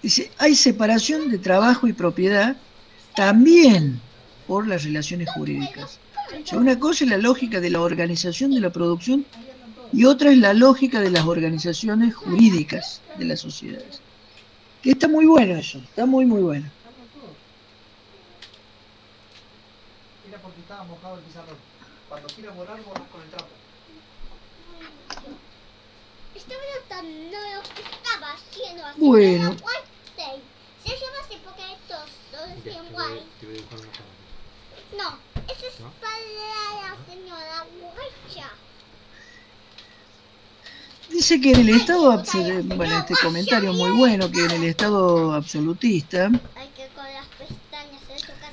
Dice, hay separación de trabajo y propiedad también por las relaciones jurídicas. O sea, una cosa es la lógica de la organización de la producción y otra es la lógica de las organizaciones jurídicas de las sociedades. Que está muy bueno eso, está muy bueno. Era porque estaba mojado el pizarrón. Cuando quieras borrar, borras con el trapo. Estaba notando lo que estaba haciendo así. Bueno. Se llama así porque todos decían guay. Te voy a dibujar una cara. No, esa es para la señora guacha. Dice que en el estado absolutista, bueno, este comentario muy bueno, que en el estado absolutista, Hay que con las pestañas de su casa.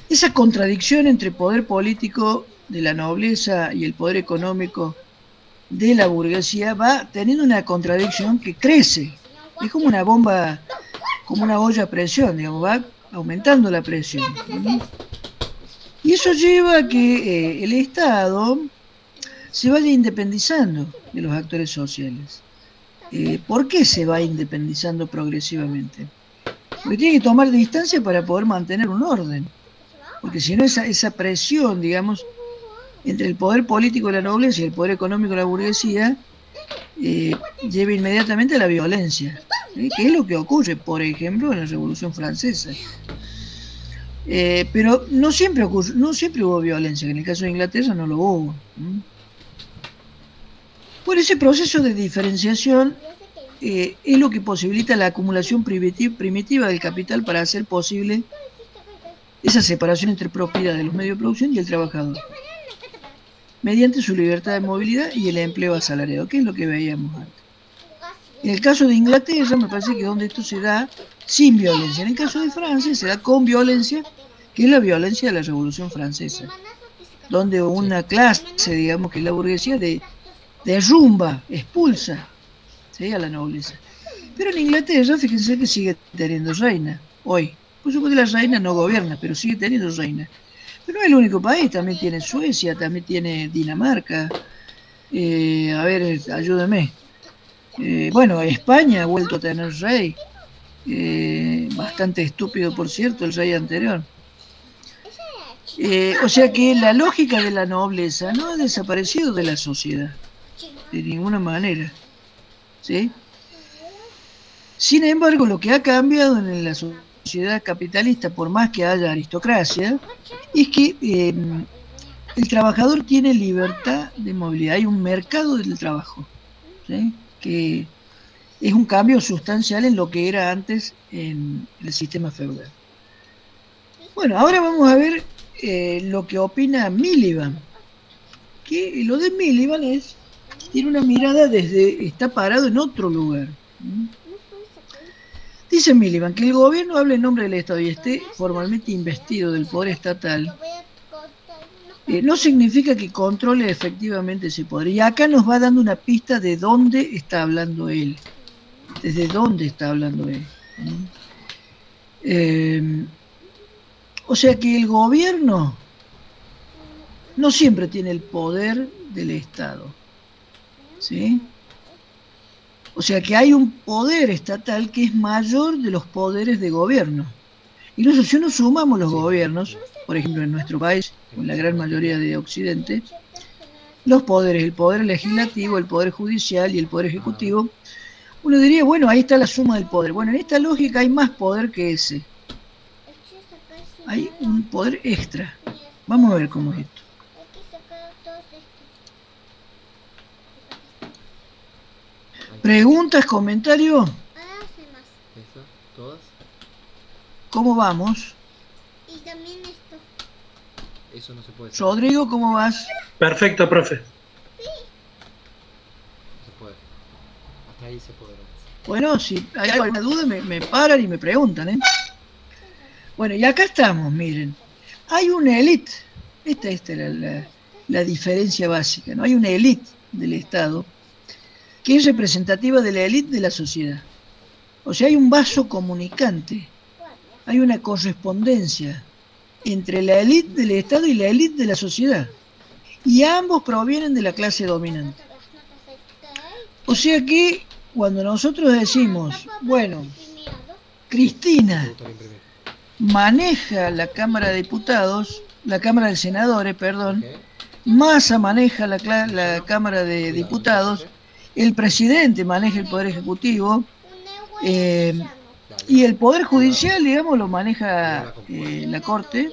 esa contradicción entre poder político de la nobleza y el poder económico de la burguesía va teniendo una contradicción que crece. Es como una bomba, como una olla a presión, digamos, va aumentando la presión. Y eso lleva a que el Estado se vaya independizando de los actores sociales. ¿Por qué se va independizando progresivamente? Porque tiene que tomar distancia para poder mantener un orden. Porque si no, esa presión, digamos, entre el poder político de la nobleza y el poder económico de la burguesía, lleva inmediatamente a la violencia, ¿sí?, que es lo que ocurre, por ejemplo, en la Revolución Francesa. Pero no siempre hubo violencia, que en el caso de Inglaterra no lo hubo. Por ese proceso de diferenciación es lo que posibilita la acumulación primitiva del capital para hacer posible esa separación entre propiedad de los medios de producción y el trabajador, mediante su libertad de movilidad y el empleo asalariado, que es lo que veíamos antes. En el caso de Inglaterra, me parece que donde esto se da sin violencia. En el caso de Francia se da con violencia, que es la violencia de la Revolución Francesa, donde una clase, digamos, que es la burguesía, derrumba, expulsa, ¿sí?, a la nobleza. Pero en Inglaterra, fíjense que sigue teniendo reina hoy. Por supuesto que la reina no gobierna, pero sigue teniendo reina. Pero no es el único país, también tiene Suecia, también tiene Dinamarca. A ver, ayúdame. Bueno, España ha vuelto a tener rey. Bastante estúpido, por cierto, el rey anterior. O sea que la lógica de la nobleza no ha desaparecido de la sociedad, de ninguna manera, ¿sí? Sin embargo, lo que ha cambiado en la sociedad capitalista, por más que haya aristocracia, es que el trabajador tiene libertad de movilidad, hay un mercado del trabajo, ¿sí? Que es un cambio sustancial en lo que era antes en el sistema feudal. Bueno, ahora vamos a ver lo que opina Miliband, que lo de Miliband tiene una mirada está parado en otro lugar. Dice Miliband que el gobierno hable en nombre del Estado y esté formalmente investido del poder estatal, no significa que controle efectivamente ese poder. Y acá nos va dando una pista de dónde está hablando él. Desde dónde está hablando él. O sea que el gobierno no siempre tiene el poder del Estado. ¿Sí? O sea que hay un poder estatal que es mayor de los poderes de gobierno. Y nosotros, si no sumamos los gobiernos, por ejemplo en nuestro país, o en la gran mayoría de Occidente, los poderes, el poder legislativo, el poder judicial y el poder ejecutivo, uno diría, bueno, ahí está la suma del poder. Bueno, en esta lógica hay más poder que ese. Hay un poder extra. Vamos a ver cómo es esto. ¿Preguntas, comentarios? ¿Todas? ¿Cómo vamos? Y también esto. Eso no se puede hacer. Rodrigo, ¿cómo vas? Perfecto, profe. No se puede. Hasta ahí se puede. Bueno, si hay alguna duda me paran y me preguntan, ¿eh? Bueno, y acá estamos, miren. Hay una élite. Esta es la diferencia básica, ¿no? Hay una élite del Estado que es representativa de la élite de la sociedad. O sea, hay un vaso comunicante, hay una correspondencia entre la élite del Estado y la élite de la sociedad. Y ambos provienen de la clase dominante. O sea que cuando nosotros decimos, bueno, Cristina maneja la Cámara de Diputados, la Cámara de Senadores, perdón, Massa maneja la Cámara de Diputados, el presidente maneja el Poder Ejecutivo, y el Poder Judicial, digamos, lo maneja la Corte.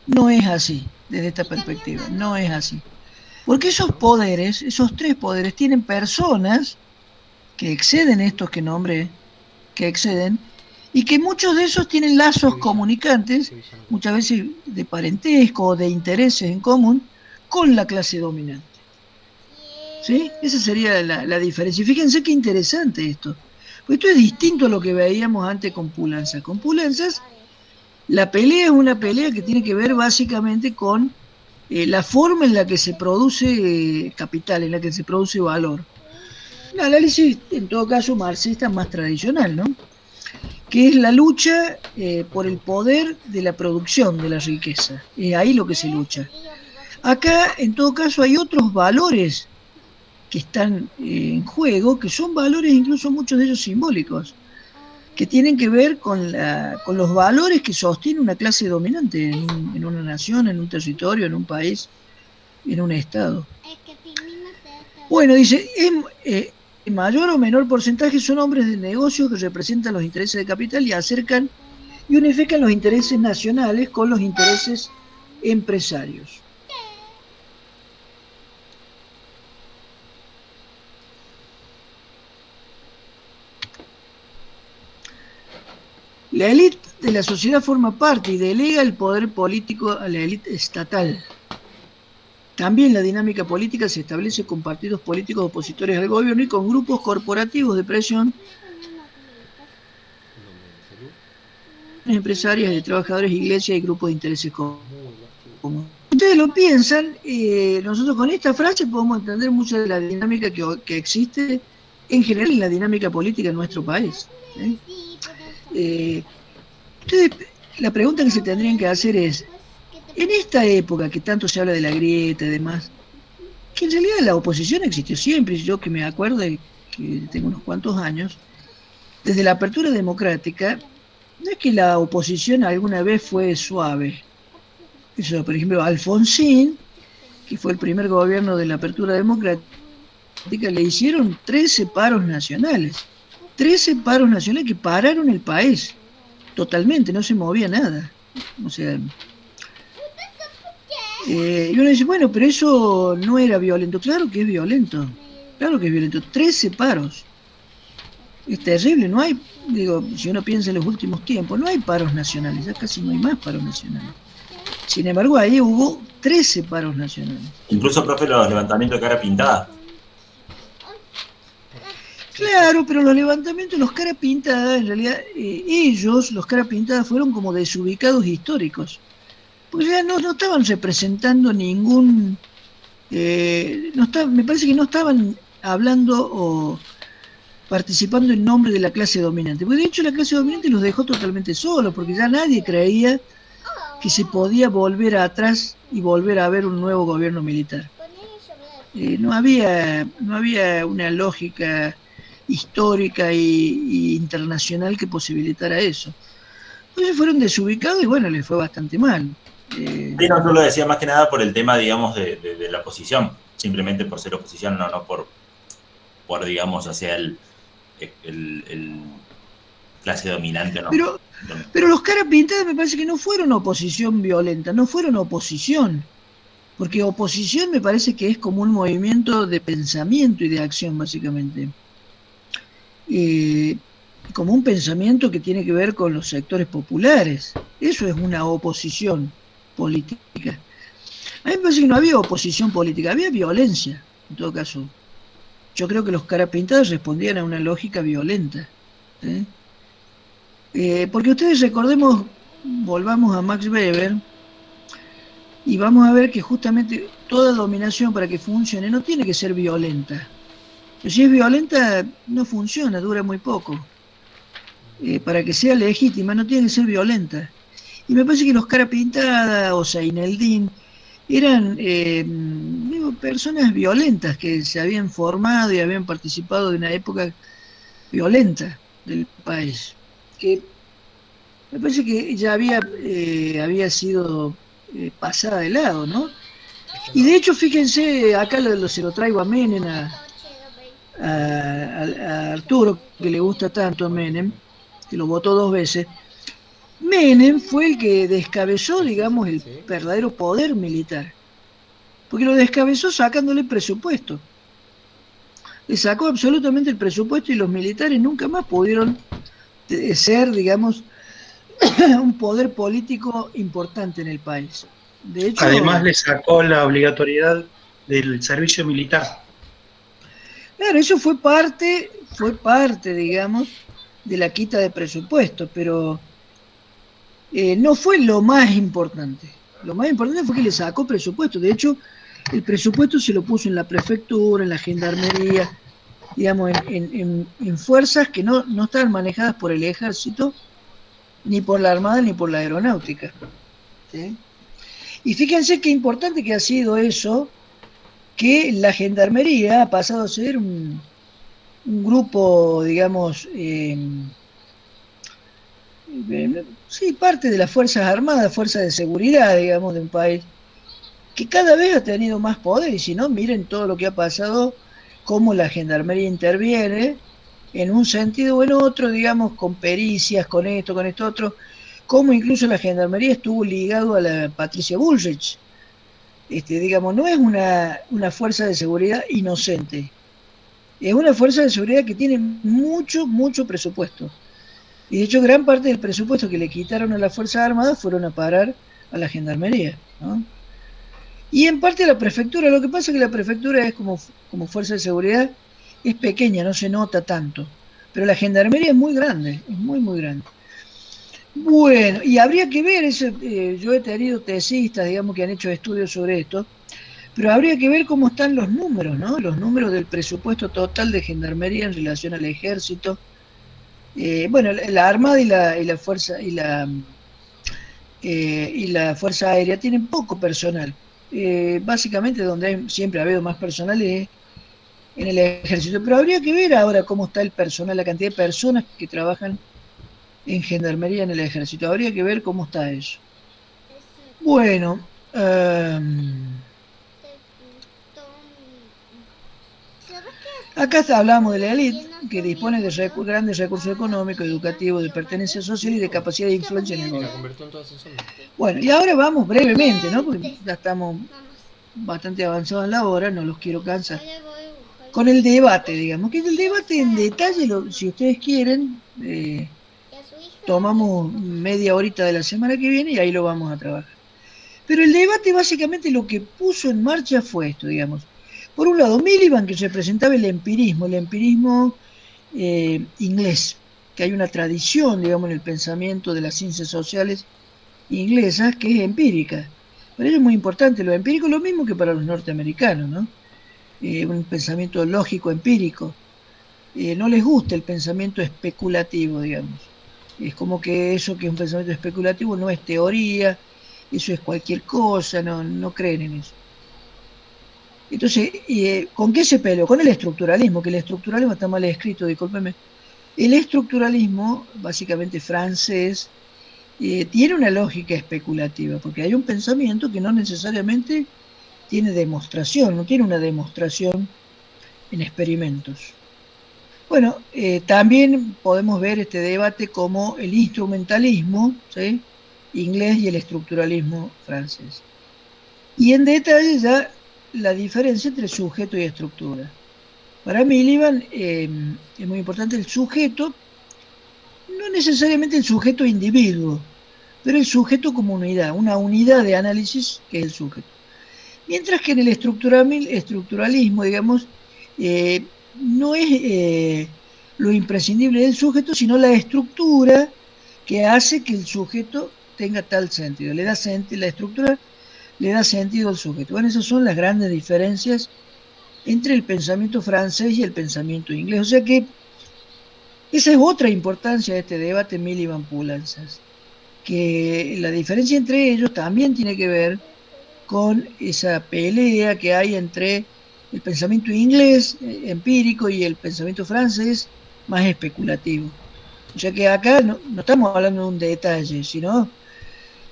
No es así, desde esta perspectiva, no es así. Porque esos poderes, esos tres poderes, tienen personas que exceden estos que nombré, que exceden, y que muchos de esos tienen lazos comunicantes, muchas veces de parentesco o de intereses en común, con la clase dominante. ¿Sí? Esa sería la diferencia. Y fíjense qué interesante esto. Pues esto es distinto a lo que veíamos antes con Pulanza. Con Pulanzas, la pelea es una pelea que tiene que ver básicamente con la forma en la que se produce capital, en la que se produce valor. Un análisis, en todo caso, marxista más tradicional, ¿no? Que es la lucha por el poder de la producción de la riqueza. Es ahí lo que se lucha. Acá, en todo caso, hay otros valores que están en juego, que son valores incluso muchos de ellos simbólicos, que tienen que ver con los valores que sostiene una clase dominante en una nación, en un territorio, en un país, en un estado. Bueno, dice, en mayor o menor porcentaje son hombres de negocios que representan los intereses de capital y acercan y unifican los intereses nacionales con los intereses empresarios. La élite de la sociedad forma parte y delega el poder político a la élite estatal. También la dinámica política se establece con partidos políticos opositores al gobierno y con grupos corporativos de presión empresarias, de trabajadores, iglesias y grupos de intereses comunes. Ustedes lo piensan, nosotros con esta frase podemos entender mucha de la dinámica que existe en general en la dinámica política en nuestro país. Ustedes, la pregunta que se tendrían que hacer es, en esta época que tanto se habla de la grieta y demás, que en realidad la oposición existió siempre, yo que me acuerdo de que tengo unos cuantos años, desde la apertura democrática, no es que la oposición alguna vez fue suave. Eso, por ejemplo, Alfonsín, que fue el primer gobierno de la apertura democrática, le hicieron 13 paros nacionales. 13 paros nacionales que pararon el país totalmente, no se movía nada. O sea, y uno dice, bueno, pero eso no era violento. Claro que es violento, claro que es violento. 13 paros. Es terrible, no hay, digo, si uno piensa en los últimos tiempos, no hay paros nacionales, ya casi no hay más paros nacionales. Sin embargo, ahí hubo 13 paros nacionales. Incluso, profe, los levantamientos de cara pintada. Claro, pero los levantamientos, los cara pintada, en realidad, ellos, los cara pintadas, fueron como desubicados históricos. Porque ya no estaban representando ningún... me parece que no estaban hablando o participando en nombre de la clase dominante. Porque de hecho la clase dominante los dejó totalmente solos, porque ya nadie creía que se podía volver atrás y volver a ver un nuevo gobierno militar. No había una lógica histórica y internacional que posibilitara eso. Entonces fueron desubicados y bueno, les fue bastante mal. Sí, no, yo lo decía más que nada por el tema, digamos, de la oposición, simplemente por ser oposición, no por digamos, hacia el clase dominante, ¿no? Pero los cara pintadas me parece que no fueron oposición violenta, no fueron oposición, porque oposición me parece que es como un movimiento de pensamiento y de acción, básicamente. Como un pensamiento que tiene que ver con los sectores populares. Eso es una oposición política. A mí me parece que no había oposición política, había violencia, en todo caso. Yo creo que los cara pintadas respondían a una lógica violenta. Porque ustedes recordemos, volvamos a Max Weber, y vamos a ver que justamente toda dominación para que funcione no tiene que ser violenta. Pero si es violenta, no funciona, dura muy poco. Para que sea legítima, no tiene que ser violenta. Y me parece que los cara pintada o Zaineldin eran personas violentas que se habían formado y habían participado de una época violenta del país, que me parece que ya había sido pasada de lado, ¿no? Y de hecho, fíjense, acá se lo traigo a Menem, a Arturo, que le gusta tanto a Menem, que lo votó 2 veces. Menem fue el que descabezó, digamos, el verdadero poder militar, porque lo descabezó sacándole presupuesto. Le sacó absolutamente el presupuesto y los militares nunca más pudieron ser, digamos, un poder político importante en el país. De hecho, además le sacó la obligatoriedad del servicio militar. Claro, eso fue parte, digamos, de la quita de presupuesto, pero no fue lo más importante. Lo más importante fue que le sacó presupuesto. De hecho, el presupuesto se lo puso en la prefectura, en la gendarmería, digamos, en fuerzas que no estaban manejadas por el ejército, ni por la armada, ni por la aeronáutica. ¿Sí? Y fíjense qué importante que ha sido eso, que la gendarmería ha pasado a ser un grupo, digamos, sí, parte de las Fuerzas Armadas, fuerzas de seguridad, digamos, de un país, que cada vez ha tenido más poder, y si no, miren todo lo que ha pasado, cómo la gendarmería interviene, en un sentido o en otro, digamos, con pericias, con esto otro, cómo incluso la gendarmería estuvo ligado a la Patricia Bullrich. Digamos, no es una fuerza de seguridad inocente, es una fuerza de seguridad que tiene mucho presupuesto. Y de hecho gran parte del presupuesto que le quitaron a las Fuerzas Armadas fueron a parar a la gendarmería, ¿no? Y en parte a la prefectura. Lo que pasa es que la prefectura es como fuerza de seguridad, es pequeña, no se nota tanto, pero la gendarmería es muy grande, es muy grande. Bueno, y habría que ver, yo he tenido tesistas, digamos, que han hecho estudios sobre esto, pero habría que ver cómo están los números, ¿no? Los números del presupuesto total de gendarmería en relación al ejército. Bueno, la Armada y la Fuerza y la Fuerza Aérea tienen poco personal. Básicamente donde siempre ha habido más personal es en el ejército, pero habría que ver ahora cómo está el personal, la cantidad de personas que trabajan en gendarmería en el ejército. Habría que ver cómo está eso. Bueno, Acá hablamos de la élite, que dispone de grandes recursos económicos, educativos, de pertenencia social y de capacidad de influencia en el La gobierno. convirtió en todas esas Bueno, y ahora vamos brevemente, ¿no? Porque ya estamos bastante avanzados en la hora, no los quiero cansar. Con el debate, digamos, que el debate en detalle, si ustedes quieren, tomamos media horita de la semana que viene y ahí lo vamos a trabajar. Pero el debate básicamente lo que puso en marcha fue esto, digamos. Por un lado, Miliband, que representaba el empirismo inglés, que hay una tradición, digamos, en el pensamiento de las ciencias sociales inglesas que es empírica. Para ellos es muy importante lo empírico, lo mismo que para los norteamericanos, ¿no? Un pensamiento lógico empírico. No les gusta el pensamiento especulativo, digamos. Es como que eso que es un pensamiento especulativo no es teoría, eso es cualquier cosa, no creen en eso. Entonces, ¿con qué se peleó? Con el estructuralismo, que el estructuralismo está mal escrito, discúlpeme. El estructuralismo, básicamente francés, tiene una lógica especulativa, porque hay un pensamiento que no necesariamente tiene demostración, no tiene una demostración en experimentos. Bueno, también podemos ver este debate como el instrumentalismo, ¿sí?, inglés y el estructuralismo francés. Y en detalle ya la diferencia entre sujeto y estructura. Para Miliband es muy importante el sujeto, no necesariamente el sujeto individuo, pero el sujeto como unidad, una unidad de análisis que es el sujeto. Mientras que en el estructuralismo, digamos, no es lo imprescindible del sujeto, sino la estructura que hace que el sujeto tenga tal sentido. La estructura le da sentido al sujeto. Bueno, esas son las grandes diferencias entre el pensamiento francés y el pensamiento inglés. O sea que esa es otra importancia de este debate Miliband-Poulantzas, que la diferencia entre ellos también tiene que ver con esa pelea que hay entre el pensamiento inglés empírico y el pensamiento francés más especulativo. O sea que acá no estamos hablando de un detalle, sino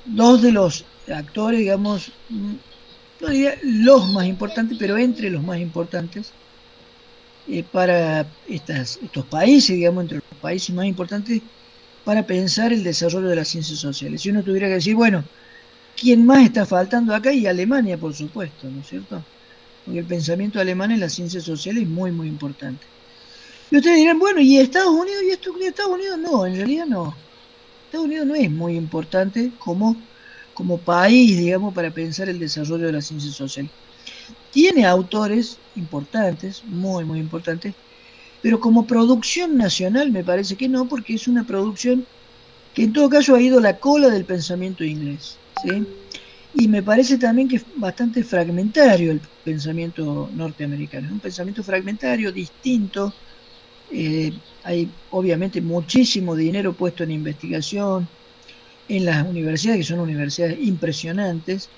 dos de los actores, digamos, no diría los más importantes, pero entre los más importantes para estos países, digamos, entre los países más importantes para pensar el desarrollo de las ciencias sociales. Si uno tuviera que decir, bueno, ¿quién más está faltando acá? Y Alemania, por supuesto, ¿no es cierto? Porque el pensamiento alemán en las ciencias sociales es muy, muy importante. Y ustedes dirán, bueno, ¿y Estados Unidos? ¿Y esto? Estados Unidos no, en realidad no. Estados Unidos no es muy importante como país, digamos, para pensar el desarrollo de las ciencias sociales. Tiene autores importantes, muy, muy importantes, pero como producción nacional me parece que no, porque es una producción que en todo caso ha ido a la cola del pensamiento inglés, ¿sí? Y me parece también que es bastante fragmentario el pensamiento norteamericano, es un pensamiento fragmentario, distinto. Hay obviamente muchísimo dinero puesto en investigación en las universidades, que son universidades impresionantes,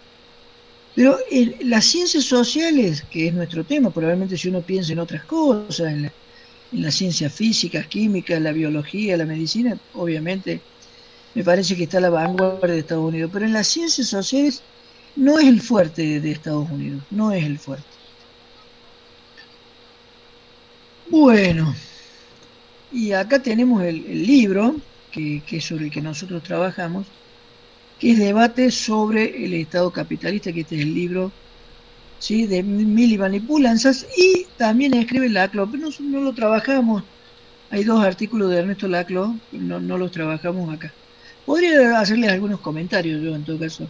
pero las ciencias sociales, que es nuestro tema, probablemente si uno piensa en otras cosas, en las ciencias físicas, químicas, la biología, la medicina, obviamente me parece que está a la vanguardia de Estados Unidos, pero en las ciencias sociales no es el fuerte de Estados Unidos, no es el fuerte. Bueno, y acá tenemos el libro, que es sobre el que nosotros trabajamos, que es Debate sobre el Estado Capitalista, que este es el libro, ¿sí?, de Miliband y Poulantzas, y también escribe Laclau, pero no lo trabajamos, hay 2 artículos de Ernesto Laclau, no los trabajamos acá. Podría hacerles algunos comentarios yo, en todo caso,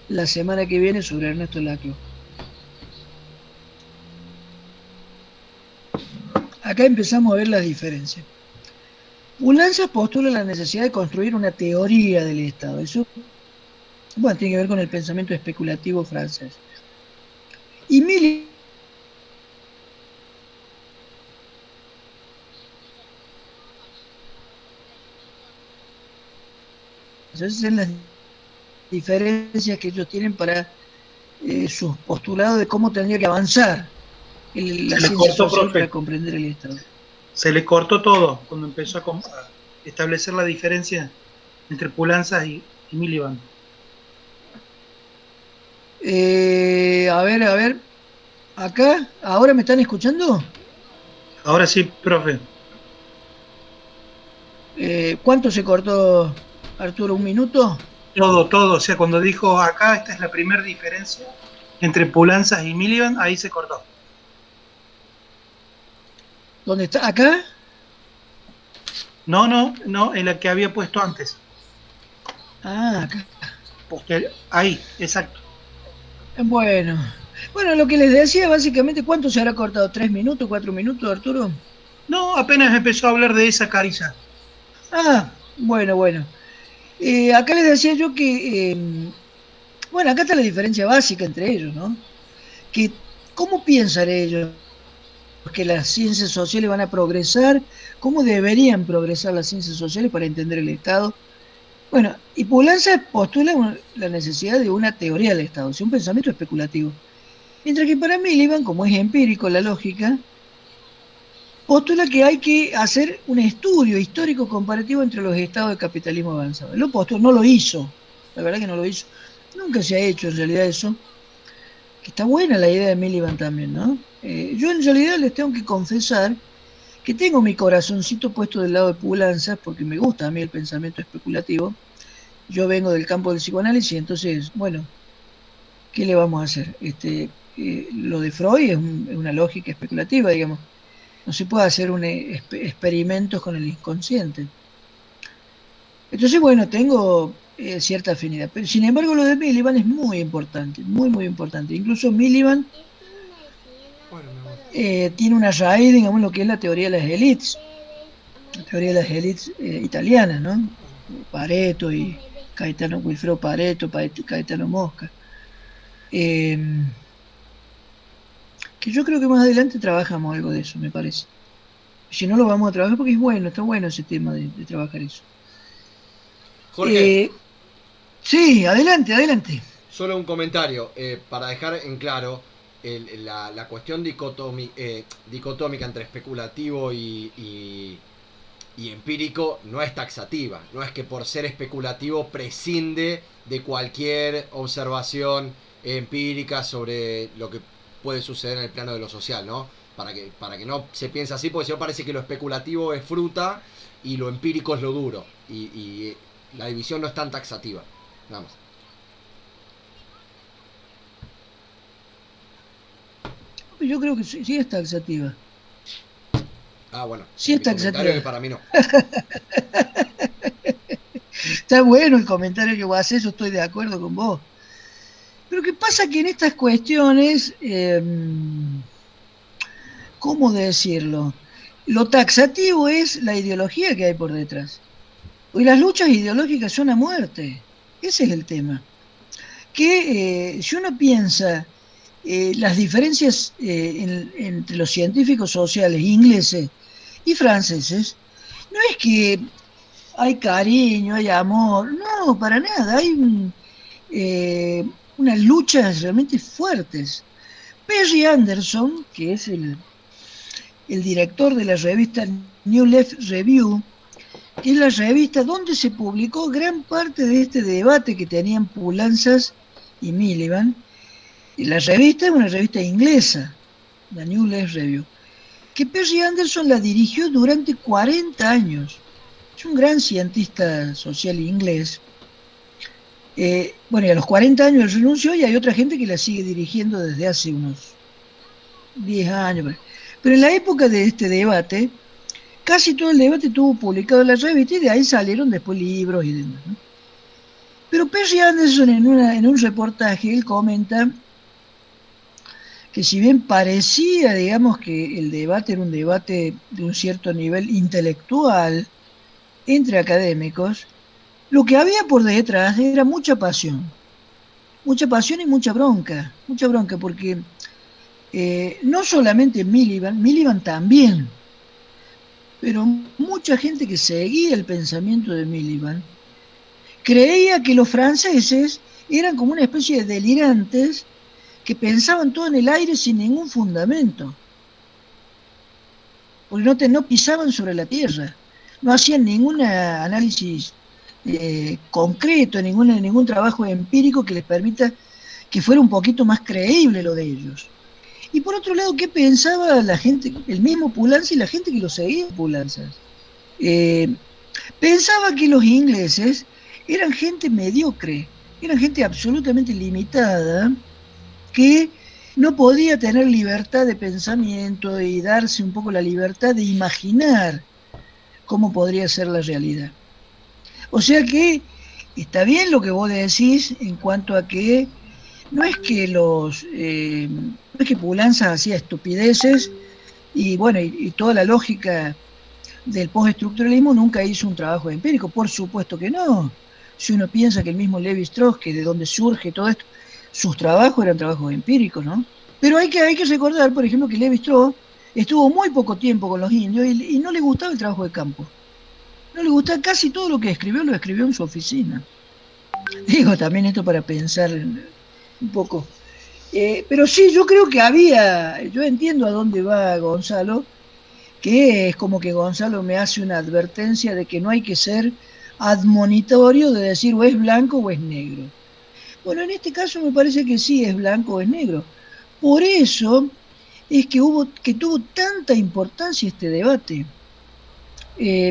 la semana que viene sobre Ernesto Laclau. Acá empezamos a ver las diferencias. Poulantzas postula la necesidad de construir una teoría del Estado. Eso, bueno, tiene que ver con el pensamiento especulativo francés. Y Miliband esas son las diferencias que ellos tienen para sus postulados de cómo tendría que avanzar la ciencia social para comprender el Estado. Se le cortó todo cuando empezó a establecer la diferencia entre Poulantzas y Miliband. A ver, acá, ¿ahora me están escuchando? Ahora sí, profe. ¿Cuánto se cortó, Arturo? ¿Un minuto? Todo. O sea, cuando dijo acá, esta es la primera diferencia entre Pulanzas y Miliband, ahí se cortó. ¿Dónde está? ¿Acá? No, en la que había puesto antes. Ah, acá. Ahí, exacto. Bueno, lo que les decía, básicamente, ¿cuánto se habrá cortado? ¿3 minutos, 4 minutos, Arturo? No, apenas empezó a hablar de esa Carissa. Ah, bueno. Acá les decía yo que, acá está la diferencia básica entre ellos, ¿no? Que, ¿cómo piensan ellos que las ciencias sociales van a progresar? ¿Cómo deberían progresar las ciencias sociales para entender el Estado? Bueno, y Pulanza postula la necesidad de una teoría del Estado, o sea, un pensamiento especulativo. Mientras que para Miliband, como es empírico la lógica, postula que hay que hacer un estudio histórico comparativo entre los estados de capitalismo avanzado. Lo postuló, no lo hizo, la verdad que no lo hizo. Nunca se ha hecho en realidad eso. Que está buena la idea de Miliband también, ¿no? Yo en realidad les tengo que confesar que tengo mi corazoncito puesto del lado de Pulanza, porque me gusta a mí el pensamiento especulativo. Yo vengo del campo del psicoanálisis, entonces, bueno, ¿qué le vamos a hacer? Lo de Freud es una lógica especulativa, digamos. No se puede hacer experimentos con el inconsciente. Entonces, bueno, tengo cierta afinidad. Pero, sin embargo, lo de Miliband es muy importante, muy importante. Incluso Miliband tiene una raíz, digamos, lo que es la teoría de las élites. La teoría de las élites italianas, ¿no? Pareto y Wilfredo Pareto, Caetano Mosca. Que yo creo que más adelante trabajamos algo de eso, me parece. Si no lo vamos a trabajar porque es bueno, está bueno ese tema de trabajar eso. Jorge. Sí, adelante. Solo un comentario, para dejar en claro la cuestión dicotómica entre especulativo y empírico no es taxativa. No es que por ser especulativo prescinde de cualquier observación empírica sobre lo que puede suceder en el plano de lo social, ¿no? Para que no se piense así, porque si no parece que lo especulativo es fruta y lo empírico es lo duro. Y la división no es tan taxativa. Nada más. Yo creo que sí es taxativa. Ah, bueno. Sí es taxativa. Que para mí no. Está bueno el comentario que vos haces, yo estoy de acuerdo con vos. Pero ¿qué pasa? Que en estas cuestiones, ¿cómo decirlo? Lo taxativo es la ideología que hay por detrás. Hoy las luchas ideológicas son a muerte. Ese es el tema. Que si uno piensa las diferencias entre los científicos sociales ingleses y franceses, no es que hay cariño, hay amor, no, para nada. Hay unas luchas realmente fuertes. Perry Anderson, que es el director de la revista New Left Review, que es la revista donde se publicó gran parte de este debate que tenían Pulanzas y Miliband. La revista es una revista inglesa, la New Left Review, que Perry Anderson la dirigió durante 40 años. Es un gran cientista social inglés. Y a los 40 años él renunció y hay otra gente que la sigue dirigiendo desde hace unos 10 años. Pero en la época de este debate, casi todo el debate estuvo publicado en la revista y de ahí salieron después libros y demás, ¿no? Pero Perry Anderson en un reportaje, él comenta que si bien parecía, digamos, que el debate era un debate de un cierto nivel intelectual entre académicos, lo que había por detrás era mucha pasión y mucha bronca, porque no solamente Miliband también, pero mucha gente que seguía el pensamiento de Miliband creía que los franceses eran como una especie de delirantes que pensaban todo en el aire sin ningún fundamento, porque no pisaban sobre la tierra, no hacían ningún análisis concreto, ningún trabajo empírico que les permita que fuera un poquito más creíble lo de ellos. Y por otro lado, ¿qué pensaba la gente, el mismo Pulanza y la gente que lo seguía Pulanza? Pensaba que los ingleses eran gente mediocre, eran gente absolutamente limitada, que no podía tener libertad de pensamiento y darse un poco la libertad de imaginar cómo podría ser la realidad. O sea que está bien lo que vos decís en cuanto a que no es que no es que Pulanza hacía estupideces y bueno, y toda la lógica del postestructuralismo nunca hizo un trabajo empírico, por supuesto que no. Si uno piensa que el mismo Levi-Strauss, que de donde surge todo esto, sus trabajos eran trabajos empíricos, ¿no? Pero hay que recordar, por ejemplo, que Levi-Strauss estuvo muy poco tiempo con los indios y no le gustaba el trabajo de campo. No le gustaba, casi todo lo escribió en su oficina. Digo, también esto para pensar un poco. Pero sí, yo creo que yo entiendo a dónde va Gonzalo, que es como que Gonzalo me hace una advertencia de que no hay que ser admonitorio de decir o es blanco o es negro. Bueno, en este caso me parece que sí es blanco o es negro. Por eso es que tuvo tanta importancia este debate,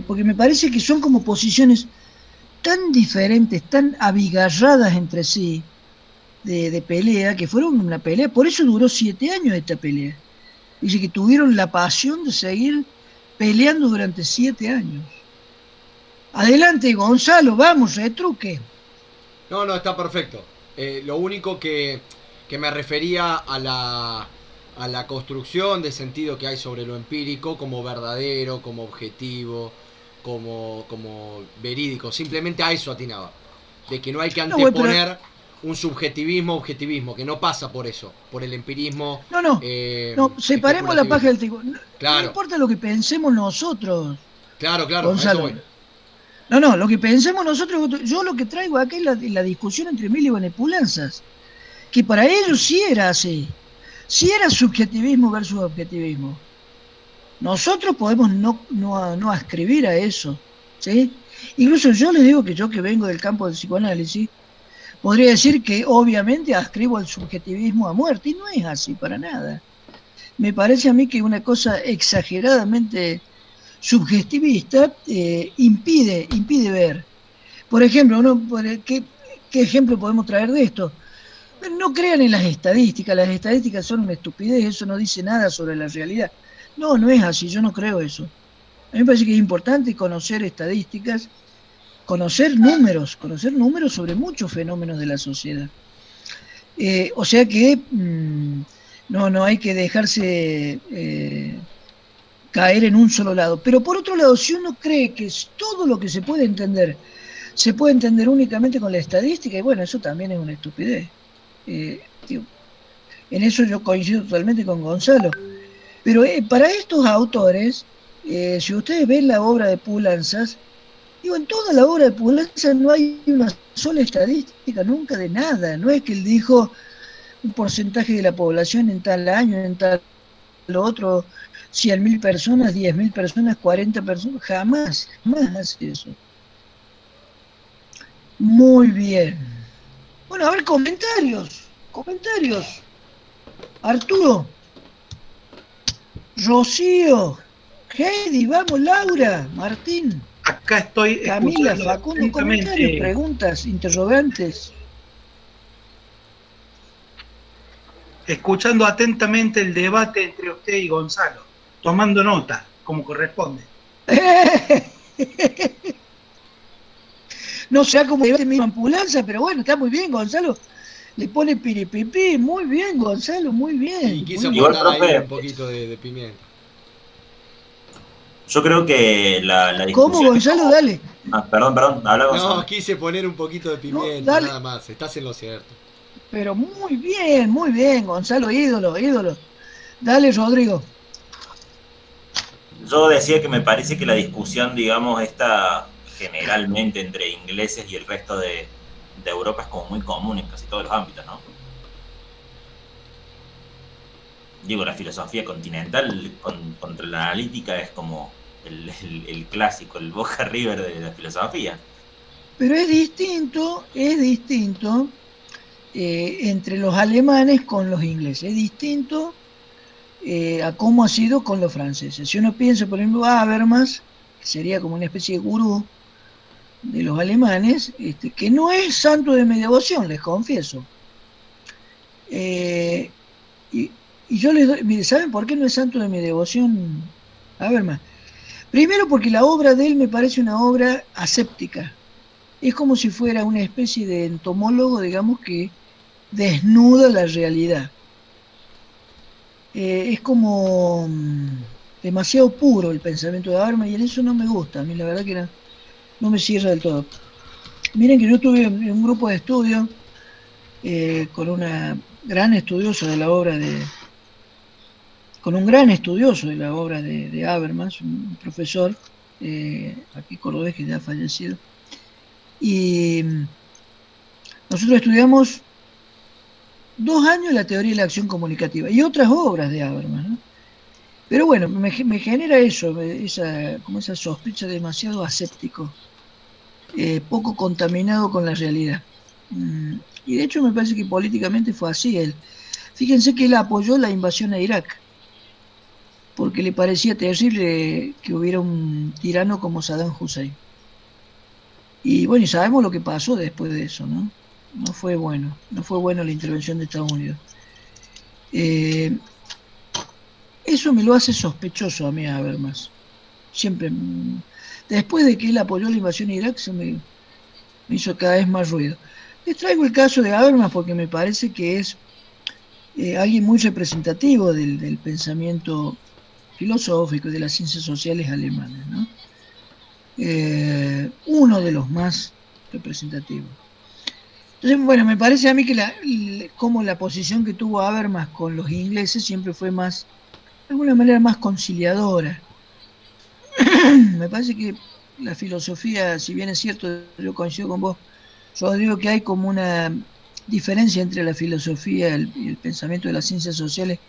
porque me parece que son como posiciones tan diferentes, tan abigarradas entre sí, de pelea, que fueron una pelea, por eso duró 7 años esta pelea. Dice que tuvieron la pasión de seguir peleando durante 7 años. Adelante, Gonzalo, vamos, retruque. No, está perfecto. Lo único que me refería a la construcción de sentido que hay sobre lo empírico como verdadero, como objetivo, como verídico. Simplemente a eso atinaba. De que no hay que anteponer un subjetivismo, objetivismo, que no pasa por eso, por el empirismo. No, separemos la paja del trigo. Claro. No importa lo que pensemos nosotros. Claro, Gonzalo. No, lo que pensemos nosotros, yo lo que traigo acá es la discusión entre Miliband y Pulanzas, que para ellos sí era así, sí era subjetivismo versus objetivismo. Nosotros podemos no ascribir a eso, ¿sí? Incluso yo les digo que yo que vengo del campo del psicoanálisis, podría decir que obviamente ascribo al subjetivismo a muerte, y no es así para nada. Me parece a mí que una cosa exageradamente subjetivista impide ver. Por ejemplo, ¿qué ejemplo podemos traer de esto? No crean en las estadísticas son una estupidez, eso no dice nada sobre la realidad. No es así, yo no creo eso. A mí me parece que es importante conocer estadísticas, conocer números sobre muchos fenómenos de la sociedad. O sea que no hay que dejarse caer en un solo lado. Pero por otro lado, si uno cree que todo lo que se puede entender únicamente con la estadística, y bueno, eso también es una estupidez. En eso yo coincido totalmente con Gonzalo. Pero para estos autores, si ustedes ven la obra de Pulanzas, en toda la obra de Pulanzas no hay una sola estadística, nunca de nada. No es que él dijo un porcentaje de la población en tal año, en tal otro, 100.000 personas, 10.000 personas, 40 personas, jamás hace eso. Muy bien. Bueno, a ver, comentarios. Arturo, Rocío, Heidi, vamos, Laura, Martín. Acá estoy. Camila, Facundo, comentarios, preguntas, interrogantes. Escuchando atentamente el debate entre usted y Gonzalo, tomando nota, como corresponde. No sea como debate mismo Pulanza, pero bueno, está muy bien, Gonzalo. Le pone piripipí, muy bien, Gonzalo, muy bien. Y quiso poner ahí un poquito de pimienta. Yo creo que la discusión... ¿Cómo, Gonzalo? Dale. Perdón, habla Gonzalo. No, quise poner un poquito de pimienta, nada más. Estás en lo cierto. Pero muy bien, Gonzalo, ídolo. Dale, Rodrigo. Yo decía que me parece que la discusión, digamos, está generalmente entre ingleses y el resto de Europa es como muy común en casi todos los ámbitos, ¿no? Digo, la filosofía continental contra la analítica es como el clásico, el Boca River de la filosofía. Pero es distinto entre los alemanes con los ingleses. Es distinto a cómo ha sido con los franceses. Si uno piensa, por ejemplo, Habermas, que sería como una especie de gurú de los alemanes, que no es santo de mi devoción, les confieso. Y yo les doy, mire, ¿saben por qué no es santo de mi devoción Habermas? Primero porque la obra de él me parece una obra aséptica. Es como si fuera una especie de entomólogo, digamos, que desnuda la realidad. Es como demasiado puro el pensamiento de Habermas y en eso no me gusta. A mí la verdad que no me cierra del todo. Miren que yo estuve en un grupo de estudio con una gran estudiosa de la obra con un gran estudioso de la obra de Habermas, un profesor aquí cordobés que ya ha fallecido. Y nosotros estudiamos 2 años la teoría de la acción comunicativa y otras obras de Habermas, ¿no? Pero bueno, me genera eso, como esa sospecha demasiado aséptico, poco contaminado con la realidad. Y de hecho me parece que políticamente fue así él. Fíjense que él apoyó la invasión a Irak, porque le parecía terrible que hubiera un tirano como Saddam Hussein. Y bueno, y sabemos lo que pasó después de eso, ¿no? No fue bueno la intervención de Estados Unidos. Eso me lo hace sospechoso a mí, Habermas. Siempre. Después de que él apoyó la invasión a Irak, se me hizo cada vez más ruido. Les traigo el caso de Habermas porque me parece que es alguien muy representativo del pensamiento filosófico y de las ciencias sociales alemanas, ¿no? Uno de los más representativos. Entonces, bueno, me parece a mí que como la posición que tuvo Habermas con los ingleses siempre fue más, de alguna manera, más conciliadora. Me parece que la filosofía, si bien es cierto, yo coincido con vos, yo digo que hay como una diferencia entre la filosofía y el pensamiento de las ciencias sociales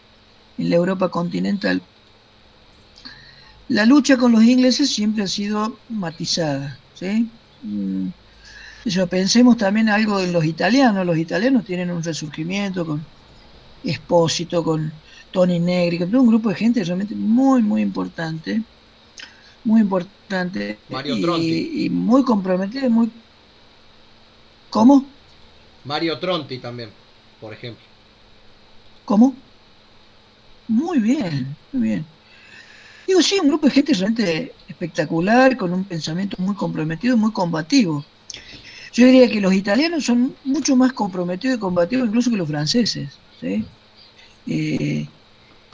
en la Europa continental. La lucha con los ingleses siempre ha sido matizada, ¿sí? Pensemos también algo en los italianos. Los italianos tienen un resurgimiento con Espósito, con Toni Negri, con todo un grupo de gente realmente muy, muy importante. Muy importante. Mario Tronti. Y muy comprometido, muy... ¿Cómo? Mario Tronti también, por ejemplo. ¿Cómo? Muy bien, muy bien. Digo, sí, un grupo de gente realmente espectacular, con un pensamiento muy comprometido, muy combativo. Yo diría que los italianos son mucho más comprometidos y combativos incluso que los franceses, ¿sí? Y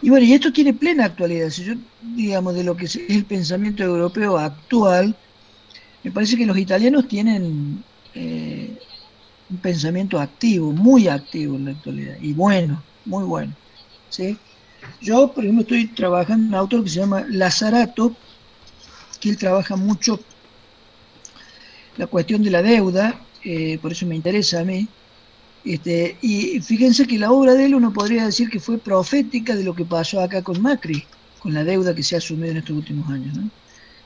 bueno, y esto tiene plena actualidad. Si yo, digamos, de lo que es el pensamiento europeo actual, me parece que los italianos tienen un pensamiento activo, muy activo en la actualidad, y bueno, muy bueno, ¿sí? Yo, por ejemplo, estoy trabajando en un autor que se llama Lazzarato, que él trabaja mucho la cuestión de la deuda, por eso me interesa a mí. Y fíjense que la obra de él uno podría decir que fue profética de lo que pasó acá con Macri, con la deuda que se ha asumido en estos últimos años, ¿no?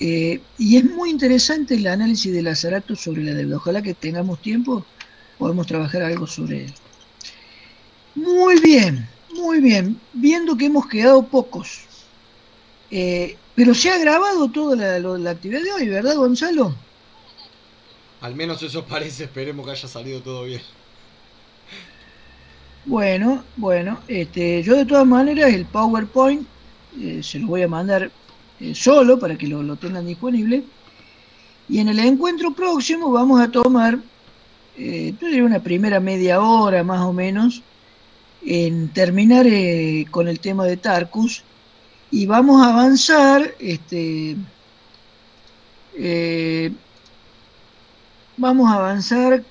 Y es muy interesante el análisis de Lazzarato sobre la deuda. Ojalá que tengamos tiempo, podemos trabajar algo sobre él. Muy bien, muy bien. Viendo que hemos quedado pocos, pero se ha grabado toda la actividad de hoy, ¿verdad, Gonzalo? Al menos eso parece, esperemos que haya salido todo bien. Bueno, yo de todas maneras el PowerPoint se lo voy a mandar solo para que lo tengan disponible. Y en el encuentro próximo vamos a tomar, yo diría una primera media hora más o menos, en terminar con el tema de Tarkus. Y vamos a avanzar,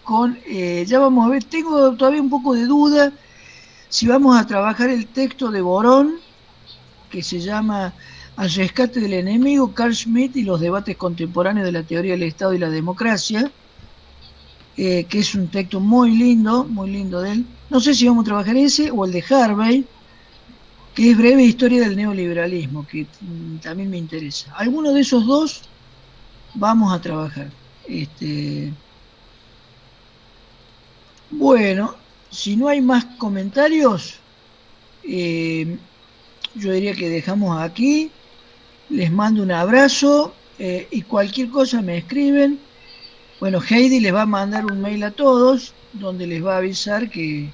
con, ya vamos a ver, tengo todavía un poco de duda si vamos a trabajar el texto de Borón, que se llama Al rescate del enemigo, Carl Schmitt y los debates contemporáneos de la teoría del Estado y la democracia, que es un texto muy lindo de él. No sé si vamos a trabajar ese o el de Harvey, que es Breve historia del neoliberalismo, que también me interesa. Alguno de esos dos vamos a trabajar. Bueno, si no hay más comentarios, yo diría que dejamos aquí. Les mando un abrazo y cualquier cosa me escriben. Bueno, Heidi les va a mandar un mail a todos donde les va a avisar que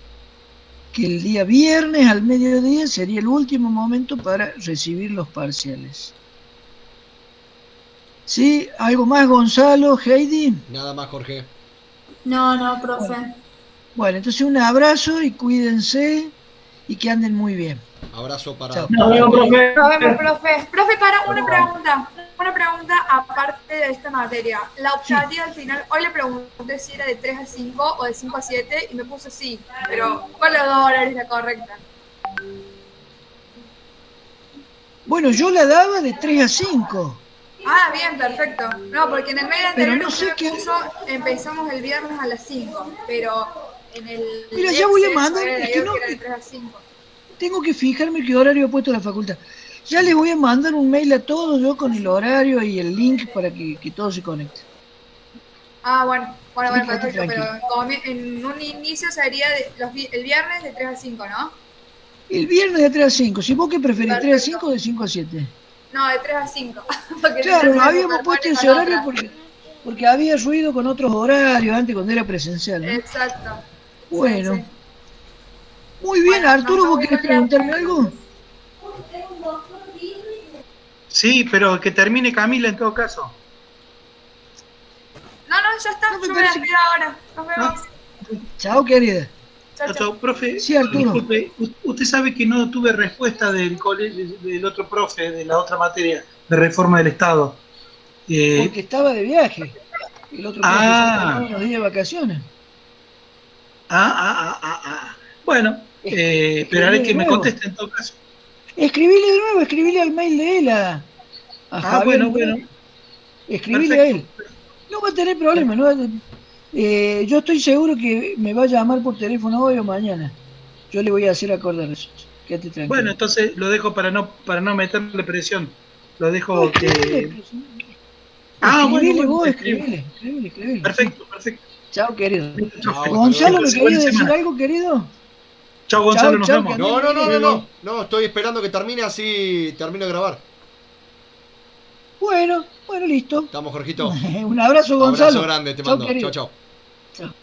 el día viernes al mediodía sería el último momento para recibir los parciales. ¿Sí? ¿Algo más, Gonzalo, Heidi? Nada más, Jorge. No, profe. Bueno, entonces un abrazo y cuídense y que anden muy bien. Abrazo para... Chao. Nos vemos, profe. Nos vemos, profe. Profe, para una pregunta aparte de esta materia. La optativa al final, hoy le pregunté si era de 3 a 5 o de 5 a 7 y me puso sí, pero ¿cuál de los dos horarios es la correcta? Bueno, yo la daba de 3 a 5. Ah, bien, perfecto. No, porque en el mail Pero anterior no sé qué... empezamos el viernes a las 5, pero en el... Mira, ya voy a mandar... era Es que no... de 3 a 5. Tengo que fijarme qué horario ha puesto la facultad. Ya les voy a mandar un mail a todos yo con el horario y el link para que todos se conecten. Ah, bueno, perfecto. Tranquilo. Pero como en un inicio sería el viernes de 3 a 5, ¿no? El viernes de 3 a 5. Si vos qué preferís, Perfecto. 3 a 5 o de 5 a 7. No, de 3 a 5. Porque Claro, no habíamos puesto ese horario porque había ruido con otros horarios antes cuando era presencial, ¿no? Exacto. Bueno. Sí. Muy bien, Bueno, Arturo, no, ¿vos no querés voy a preguntarme algo? Sí, pero que termine Camila en todo caso. No, ya está. No, me Yo me parece despido ahora. Nos vemos. Chao, querida. Chao, Chao, profe. Sí, Arturo. Disculpe, usted sabe que no tuve respuesta del otro profe de la otra materia de reforma del Estado. Porque estaba de viaje. El otro profesor unos días de vacaciones. Bueno, esperaré que me conteste en todo caso. Escribile de nuevo, escribile al mail de él a Javier. Bueno. Escribile Perfecto. a él. No va a tener problema. No va a... yo estoy seguro que me va a llamar por teléfono hoy o mañana. Yo le voy a hacer acordar eso. Quédate tranquilo. Bueno, entonces lo dejo para no meterle presión. Lo dejo que... Escribile. Perfecto. Chao, querido. Chao, Gonzalo, ¿me querías decir semana. algo, querido? Chao, Gonzalo, nos chao, vemos. No, estoy esperando que termine, así termino de grabar. Bueno, listo. Estamos, Jorgito. Un abrazo, Gonzalo. Abrazo grande, te mando. querido. Chao. Chao.